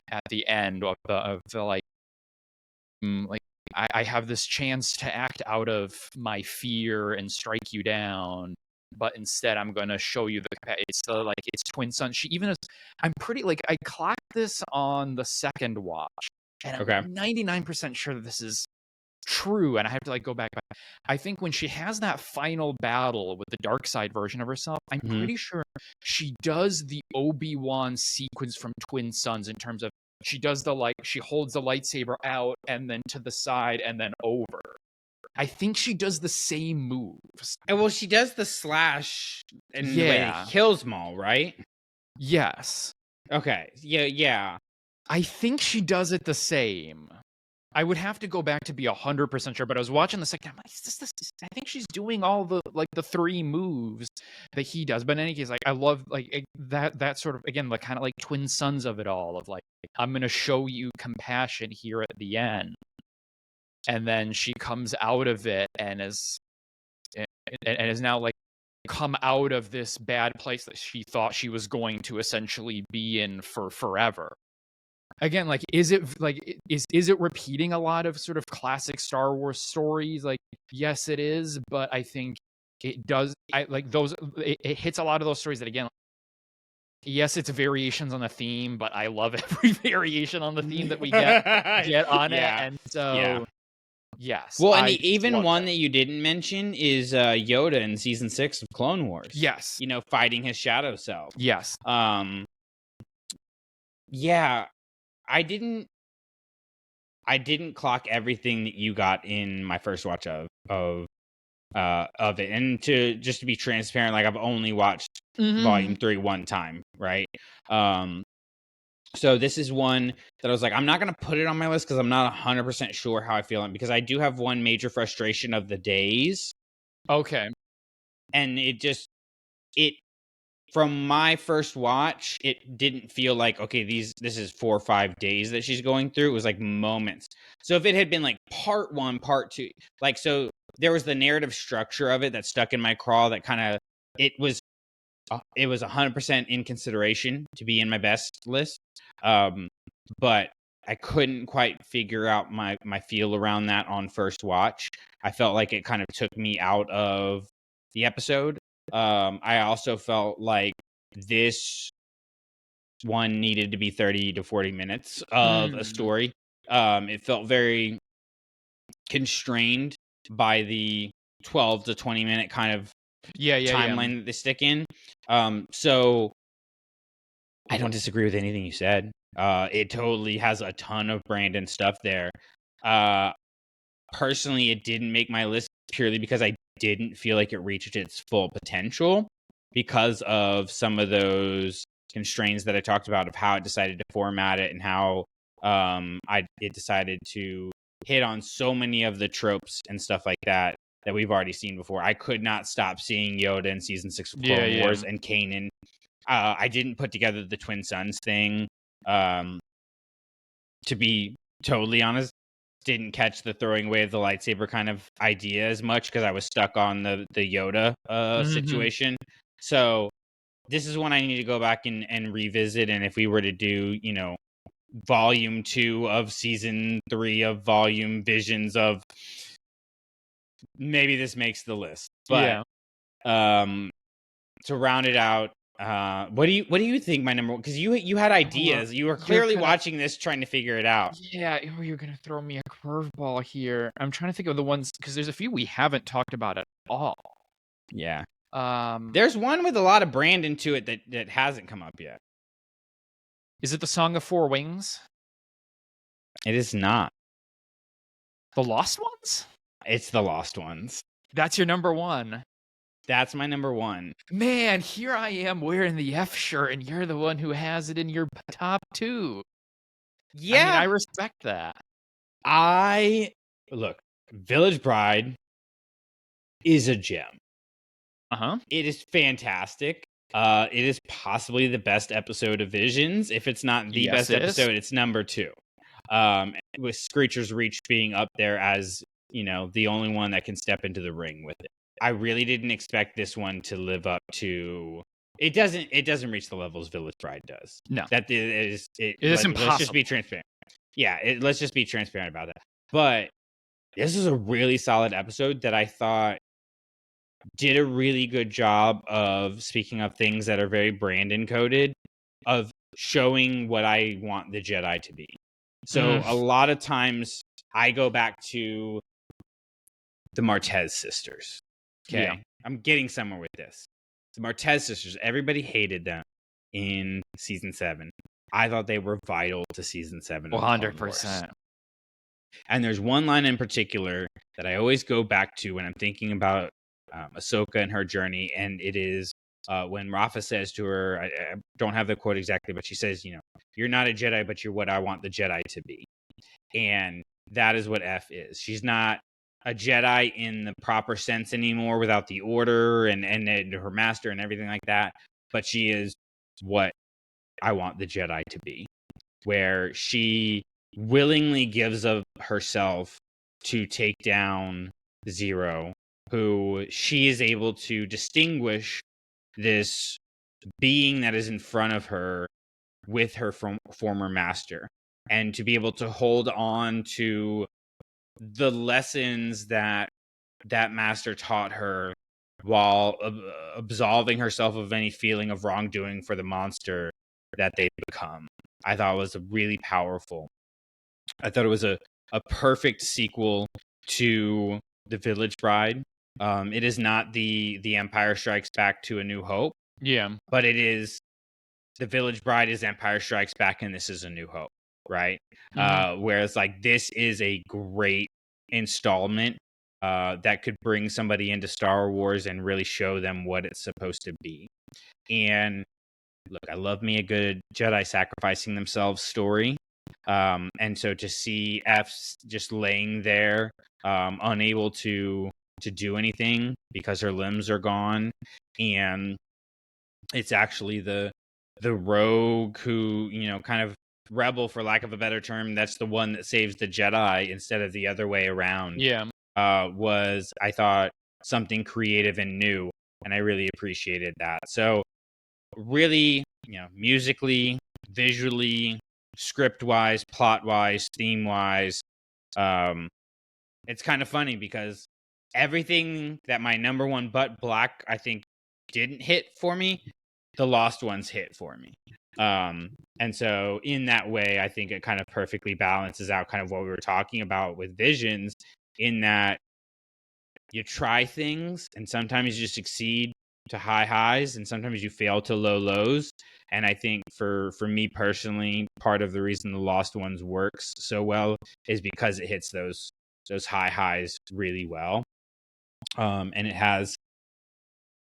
at the end of the like I have this chance to act out of my fear and strike you down, but instead I'm going to show you it's twin son. She even has, I'm pretty like I clocked this on the second watch, and I'm 99% sure that this is true, and I have to like go back. I think when she has that final battle with the dark side version of herself, I'm pretty sure she does the Obi-Wan sequence from Twin Sons in terms of she does she holds the lightsaber out and then to the side and then over. I think she does the same moves. Well, she does the slash in the way it kills Maul, right? Yes. Okay. Yeah. I think she does it the same. I would have to go back to be 100% sure, but I was watching the second. I'm like, I think she's doing all the 3 moves that he does. But in any case, like I love like that sort of, again, like kind of like Twin Sons of it all, of like I'm gonna show you compassion here at the end, and then she comes out of it and is now like come out of this bad place that she thought she was going to essentially be in for forever. Again, like, is it repeating a lot of sort of classic Star Wars stories? Like, yes, it is, but I think it does. I like those. It hits a lot of those stories that, again, yes, it's variations on the theme, but I love every variation on the theme that we get on it. And so, yes. Well, and even one that you didn't mention is Yoda in season 6 of Clone Wars. Yes, fighting his shadow self. Yes. Yeah. I didn't clock everything that you got in my first watch of it, and to be transparent, like I've only watched volume 3 one time, right? So this is one that I was like, I'm not gonna put it on my list because I'm not 100% sure how I feel on it, because I do have one major frustration of the days. Okay, and it from my first watch, it didn't feel like, okay, this is 4 or 5 days that she's going through. It was like moments. So if it had been like part 1, part 2, like, so there was the narrative structure of it that stuck in my craw that kind of, it was 100% in consideration to be in my best list. But I couldn't quite figure out my feel around that on first watch. I felt like it kind of took me out of the episode. I also felt like this one needed to be 30 to 40 minutes of a story. It felt very constrained by the 12 to 20 minute kind of timeline that they stick in. So I don't disagree with anything you said. It totally has a ton of Brandon stuff there. Personally, it didn't make my list purely because I didn't feel like it reached its full potential because of some of those constraints that I talked about, of how it decided to format it and how it decided to hit on so many of the tropes and stuff like that we've already seen before. I could not stop seeing Yoda in season 6 of Clone Wars and Kanan. I didn't put together the Twin Sons thing. To be totally honest, didn't catch the throwing away of the lightsaber kind of idea as much because I was stuck on the Yoda situation. So this is one I need to go back and revisit. And if we were to do, volume 2 of season 3 of volume Visions of, maybe this makes the list. But to round it out, what do you think my number one? Because you had ideas. You were clearly watching this, trying to figure it out. Yeah, you're gonna throw me a curveball here. I'm trying to think of the ones, because there's a few we haven't talked about at all. Yeah. Um, There's one with a lot of Brandon to it that hasn't come up yet. is it the Song of Four Wings? It is not. The Lost Ones? It's the Lost Ones. That's your number one. That's my number one. Man, here I am wearing the F shirt, and you're the one who has it in your top two. Yeah. I mean, I respect that. Look, Village Bride is a gem. Uh-huh. It is fantastic. It is possibly the best episode of Visions. If it's not the best episode, it's number 2. With Screecher's Reach being up there as, the only one that can step into the ring with it. I really didn't expect this one to live up to. It doesn't reach the levels Village Bride does. No. That is It is impossible. Let's just be transparent. Yeah, let's just be transparent about that. But this is a really solid episode that I thought did a really good job of, speaking of things that are very Brandon coded, of showing what I want the Jedi to be. So a lot of times I go back to the Martez sisters. Okay. Yeah. I'm getting somewhere with this. The Martez sisters, everybody hated them in season 7. I thought they were vital to season 7. 100%. And there's one line in particular that I always go back to when I'm thinking about Ahsoka and her journey. And it is when Rafa says to her, I don't have the quote exactly, but she says, you're not a Jedi, but you're what I want the Jedi to be. And that is what F is. She's not a Jedi in the proper sense anymore without the order and her master and everything like that. But she is what I want the Jedi to be, where she willingly gives of herself to take down Zero, who she is able to distinguish this being that is in front of her with her former master, and to be able to hold on to the lessons that master taught her while absolving herself of any feeling of wrongdoing for the monster that they become. I thought it was really powerful. I thought it was a perfect sequel to The Village Bride. It is not the Empire Strikes Back to A New Hope. Yeah. But it is The Village Bride is Empire Strikes Back, and this is A New Hope, right? Whereas this is a great installment that could bring somebody into Star Wars and really show them what it's supposed to be. And look, I love me a good Jedi sacrificing themselves story. And so to see F's just laying there, unable to do anything because her limbs are gone, and it's actually the rogue who, kind of rebel, for lack of a better term, that's the one that saves the Jedi instead of the other way around. Yeah. Was, I thought, something creative and new, and I really appreciated that. So really, musically, visually, script wise, plot wise, theme wise, it's kind of funny because everything that my number one but Black, I think, didn't hit for me, the Lost Ones hit for me. And so in that way, I think it kind of perfectly balances out kind of what we were talking about with Visions, in that you try things and sometimes you succeed to high highs and sometimes you fail to low lows. And I think for me personally, part of the reason the Lost Ones works so well is because it hits those high highs really well. And it has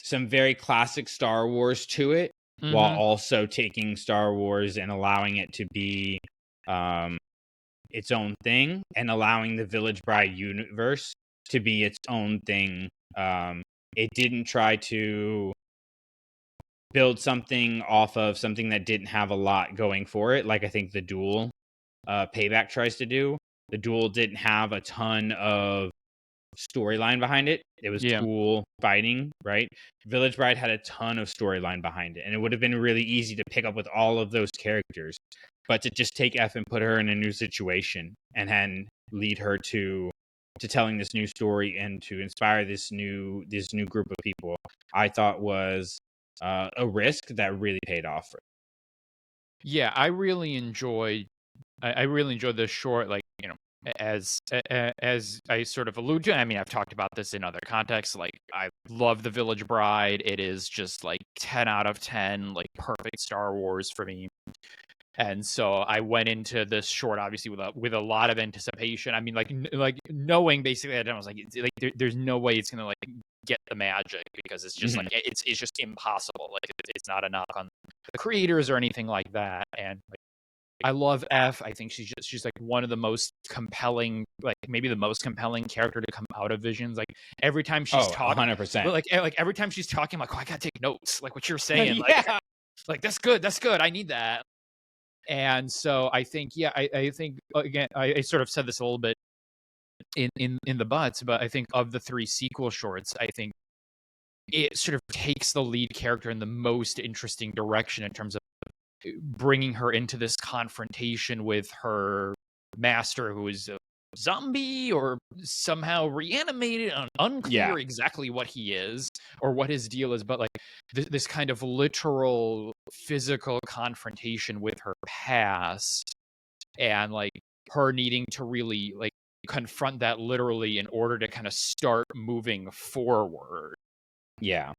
some very classic Star Wars to it, while also taking Star Wars and allowing it to be its own thing, and allowing the Village Bride universe to be its own thing. It didn't try to build something off of something that didn't have a lot going for it, like I think the Duel Payback tries to do. The Duel didn't have a ton of storyline behind it. It was cool fighting, right? Village Bride had a ton of storyline behind it, and it would have been really easy to pick up with all of those characters, but to just take F and put her in a new situation and then lead her to telling this new story and to inspire this new group of people, I thought was a risk that really paid off for her. Yeah, I really enjoyed the short, as I sort of allude to, I mean, I've talked about this in other contexts. Like, I love The Village Bride. It is just like 10 out of 10, like perfect Star Wars for me. And so I went into this short, obviously, with a lot of anticipation. I mean, like knowing basically that I was like, there's no way it's gonna like get the magic, because it's just like it's just impossible. Like, it's not a knock on the creators or anything like that. And like, I love F. I think she's like one of the most compelling, like maybe the most compelling character to come out of Visions. Like, every time she's talking, 100%. like every time she's talking, I'm like, oh, I gotta take notes. Like what you're saying, Yeah. like that's good. I need that. And so I think, yeah, I think again, I sort of said this a little bit in the butts, but I think of the 3 sequel shorts, I think it sort of takes the lead character in the most interesting direction in terms of bringing her into this confrontation with her master, who is a zombie or somehow reanimated. Unclear exactly what he is or what his deal is, but like this kind of literal physical confrontation with her past, and like her needing to really like confront that literally in order to kind of start moving forward. Yeah.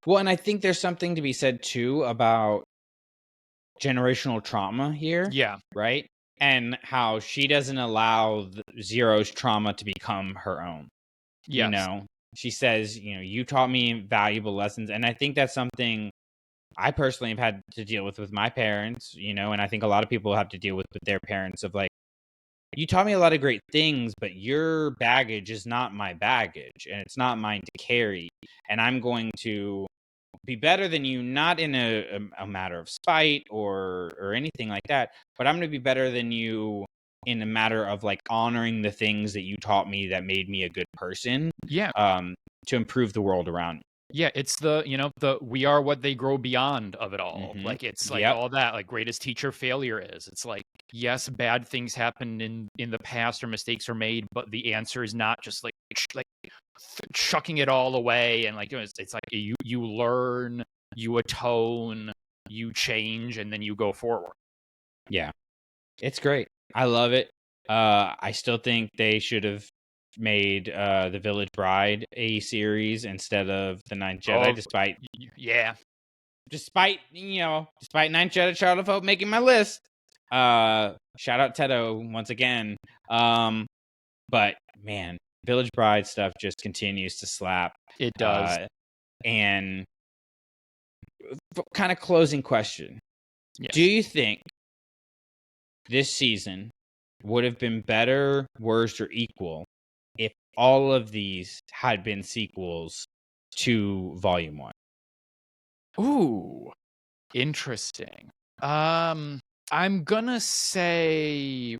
Well, and I think there's something to be said too about generational trauma here, Yeah. right? And how she doesn't allow Zero's trauma to become her own. You Yes. know, she says, you taught me valuable lessons. And I think that's something I personally have had to deal with my parents, and I think a lot of people have to deal with their parents, of like, you taught me a lot of great things, but your baggage is not my baggage and it's not mine to carry. And I'm going to be better than you, not in a matter of spite or anything like that, but I'm going to be better than you in a matter of like honoring the things that you taught me that made me a good person. Yeah. To improve the world around me. Yeah, it's the we are what they grow beyond of it all. Mm-hmm. Like, it's like Yep. all that, like, greatest teacher failure is. It's like, yes, bad things happen in the past or mistakes are made, but the answer is not just like chucking it all away, and like it's like you learn, you atone, you change, and then you go forward. Yeah. It's great. I love it. I still think they should have made The Village Bride a series instead of The Ninth Jedi, despite Ninth Jedi Child of Hope making my list. Shout out Tedo once again. But man, Village Bride stuff just continues to slap. It does. And kind of closing question. Yes. Do you think this season would have been better, worse, or equal if all of these had been sequels to Volume 1? Ooh, interesting. I'm gonna say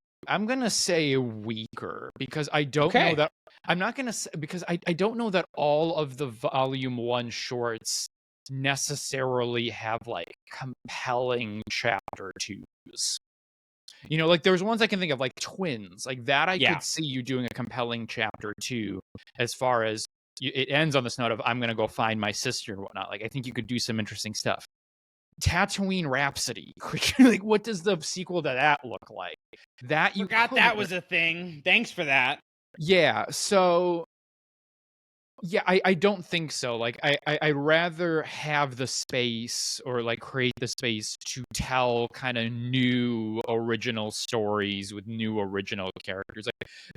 weaker, because I don't know that I'm not gonna say, because I don't know that all of the Volume 1 shorts necessarily have like compelling chapter 2s. Like, there's ones I can think of, like Twins, like that I could see you doing a compelling chapter 2, as far as it ends on this note of I'm gonna go find my sister and whatnot. Like, I think you could do some interesting stuff. Tatooine Rhapsody, like, what does the sequel to that look like? That you forgot that was a thing. Thanks for that. Yeah, so yeah, I don't think so. Like, I'd rather have the space, or like create the space to tell kind of new original stories with new original characters.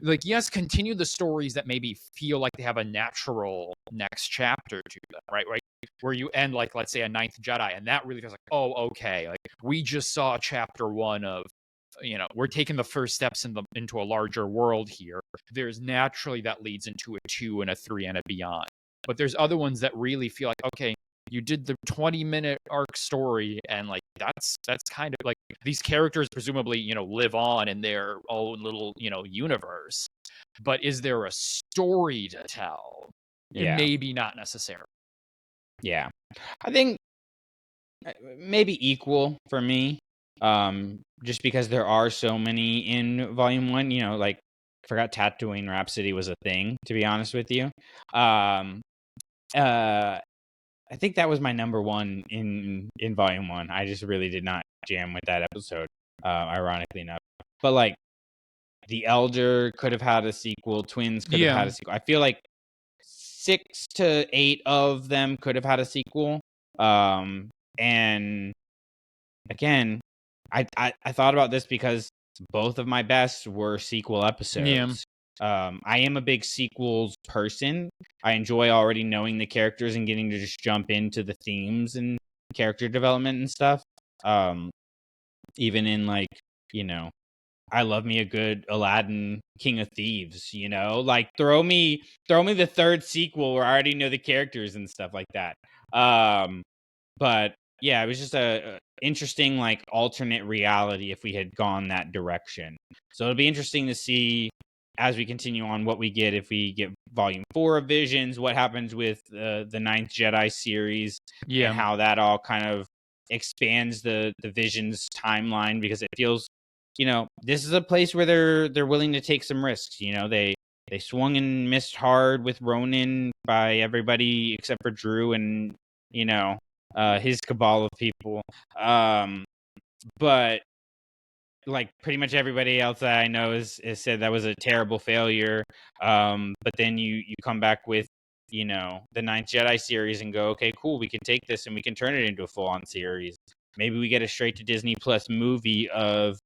Like yes, continue the stories that maybe feel like they have a natural next chapter to them, right? Where you end, like, let's say, a Ninth Jedi, and that really feels like, oh, okay, like we just saw chapter 1 of, we're taking the first steps into a larger world here. There's naturally that leads into a 2 and a 3 and a beyond. But there's other ones that really feel like, okay, you did the 20-minute arc story, and like that's kind of like, these characters presumably, live on in their own little, universe. But is there a story to tell? Yeah. Maybe not necessarily. Yeah. I think maybe equal for me. Just because there are so many in Volume 1, like, forgot Tatooine Rhapsody was a thing, to be honest with you. I think that was my number 1 in Volume 1. I just really did not jam with that episode, ironically enough. But like, The Elder could have had a sequel. Twins could have had a sequel. I feel like 6 to 8 of them could have had a sequel. And again, I thought about this because both of my best were sequel episodes. I am a big sequels person. I enjoy already knowing the characters and getting to just jump into the themes and character development and stuff. Even in like, I love me a good Aladdin King of Thieves, like throw me the third sequel where I already know the characters and stuff like that. But yeah, it was just a interesting like alternate reality if we had gone that direction. So it'll be interesting to see as we continue on what we get, if we get volume 4 of Visions, what happens with the Ninth Jedi series, and how that all kind of expands the Visions timeline, because it feels, this is a place where they're willing to take some risks. They swung and missed hard with Ronan by everybody except for Drew and his cabal of people. But like pretty much everybody else that I know is said that was a terrible failure. But then you come back with the Ninth Jedi series and go, okay, cool, we can take this and we can turn it into a full-on series. Maybe we get a straight to Disney Plus movie of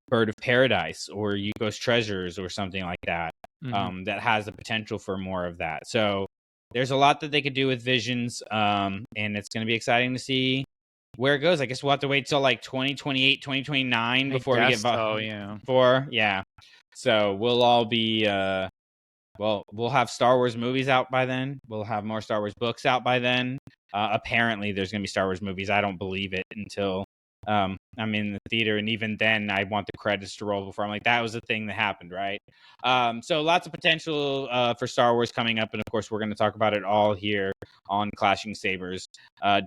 Bird of Paradise or Yuko's Treasures or something like that. That has the potential for more of that. So there's a lot that they could do with Visions, and it's going to be exciting to see where it goes. I guess we'll have to wait till like 2028, 2029 before we get four. Yeah. So we'll all be we'll have Star Wars movies out by then. We'll have more Star Wars books out by then. Apparently there's going to be Star Wars movies. I don't believe it until I'm in the theater, and even then I want the credits to roll before I'm like, that was the thing that happened, right? So lots of potential for Star Wars coming up, and of course we're going to talk about it all here on Clashing Sabers.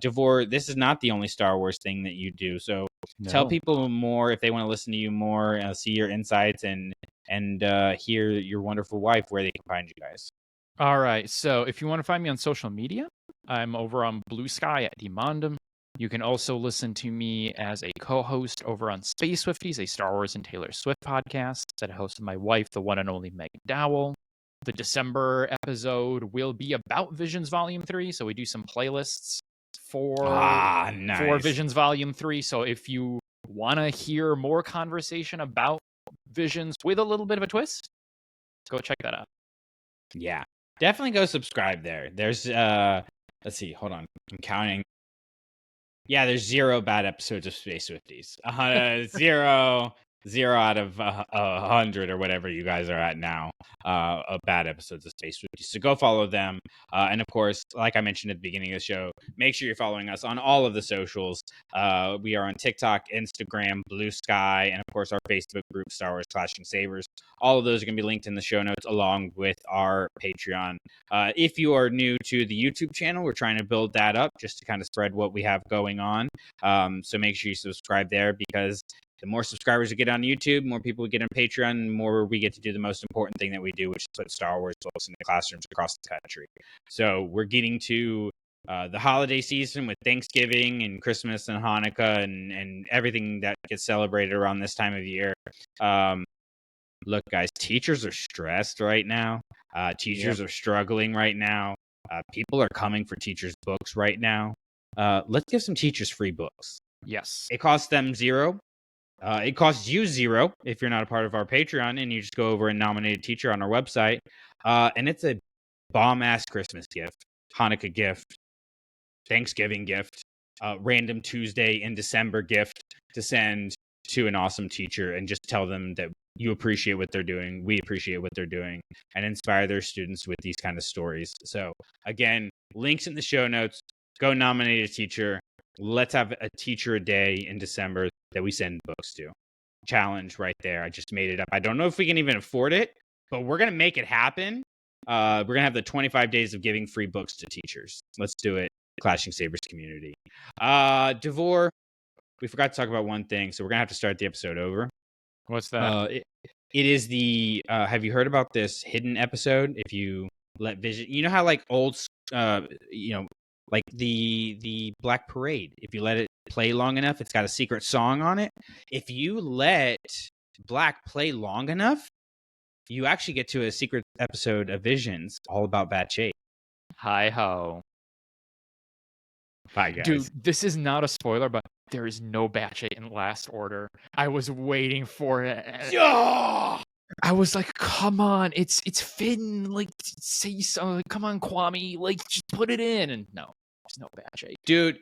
Davor, this is not the only Star Wars thing that you do, so tell people more if they want to listen to you more, see your insights, and hear your wonderful wife, where they can find you guys. All right, so if you want to find me on social media, I'm over on Blue Sky at Demondum. You can also listen to me as a co-host over on Space Swifties, a Star Wars and Taylor Swift podcast that I host with my wife, the one and only Meg Dowell. The December episode will be about Visions Volume 3, so we do some playlists for Visions Volume 3. So if you want to hear more conversation about Visions with a little bit of a twist, go check that out. Yeah, definitely go subscribe there. There's, let's see, hold on, I'm counting. Yeah, there's 0 bad episodes of Space Swifties. 0 out of 100 or whatever you guys are at now of bad episodes of Space Swifties. So go follow them. And of course, like I mentioned at the beginning of the show, make sure you're following us on all of the socials. We are on TikTok, Instagram, Blue Sky, and of course our Facebook group, Star Wars Clashing Sabers. All of those are going to be linked in the show notes along with our Patreon. If you are new to the YouTube channel, we're trying to build that up just to kind of spread what we have going on. So make sure you subscribe there, because the more subscribers we get on YouTube, more people we get on Patreon, and more we get to do the most important thing that we do, which is put Star Wars books in the classrooms across the country. So we're getting to the holiday season with Thanksgiving and Christmas and Hanukkah and everything that gets celebrated around this time of year. Look, guys, teachers are stressed right now. Teachers are struggling right now. People are coming for teachers' books right now. Let's give some teachers free books. Yes. It costs them 0. It costs you 0 if you're not a part of our Patreon, and you just go over and nominate a teacher on our website. And it's a bomb-ass Christmas gift, Hanukkah gift, Thanksgiving gift, random Tuesday in December gift to send to an awesome teacher, and just tell them that you appreciate what they're doing, we appreciate what they're doing, and inspire their students with these kind of stories. So again, links in the show notes. Go nominate a teacher. Let's have a teacher a day in December that we send books to. Challenge right there. I just made it up. I don't know if we can even afford it, but we're going to make it happen. We're going to have the 25 days of giving free books to teachers. Let's do it. Clashing Sabers community. Davor, we forgot to talk about one thing, so we're going to have to start the episode over. What's that? It is the, have you heard about this hidden episode? If you let Vision, you know how like old, like the Black Parade, if you let it play long enough, it's got a secret song on it. If you let Black play long enough, you actually get to a secret episode of Visions all about Batch 8. Hi ho. Bye, guys. Dude, this is not a spoiler, but there is no Batch 8 in Last Order. I was waiting for it. Yeah! I was like, come on, it's Finn. Like, say something. Like, come on, Kwame. Like, just put it in. And no, there's no Batch 8. Dude,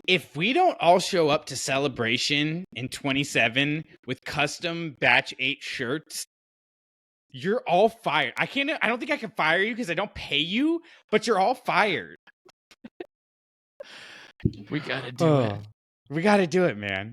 if we don't all show up to Celebration in 27 with custom Batch 8 shirts, you're all fired. I don't think I can fire you because I don't pay you, but you're all fired. We gotta do it. We gotta do it, man.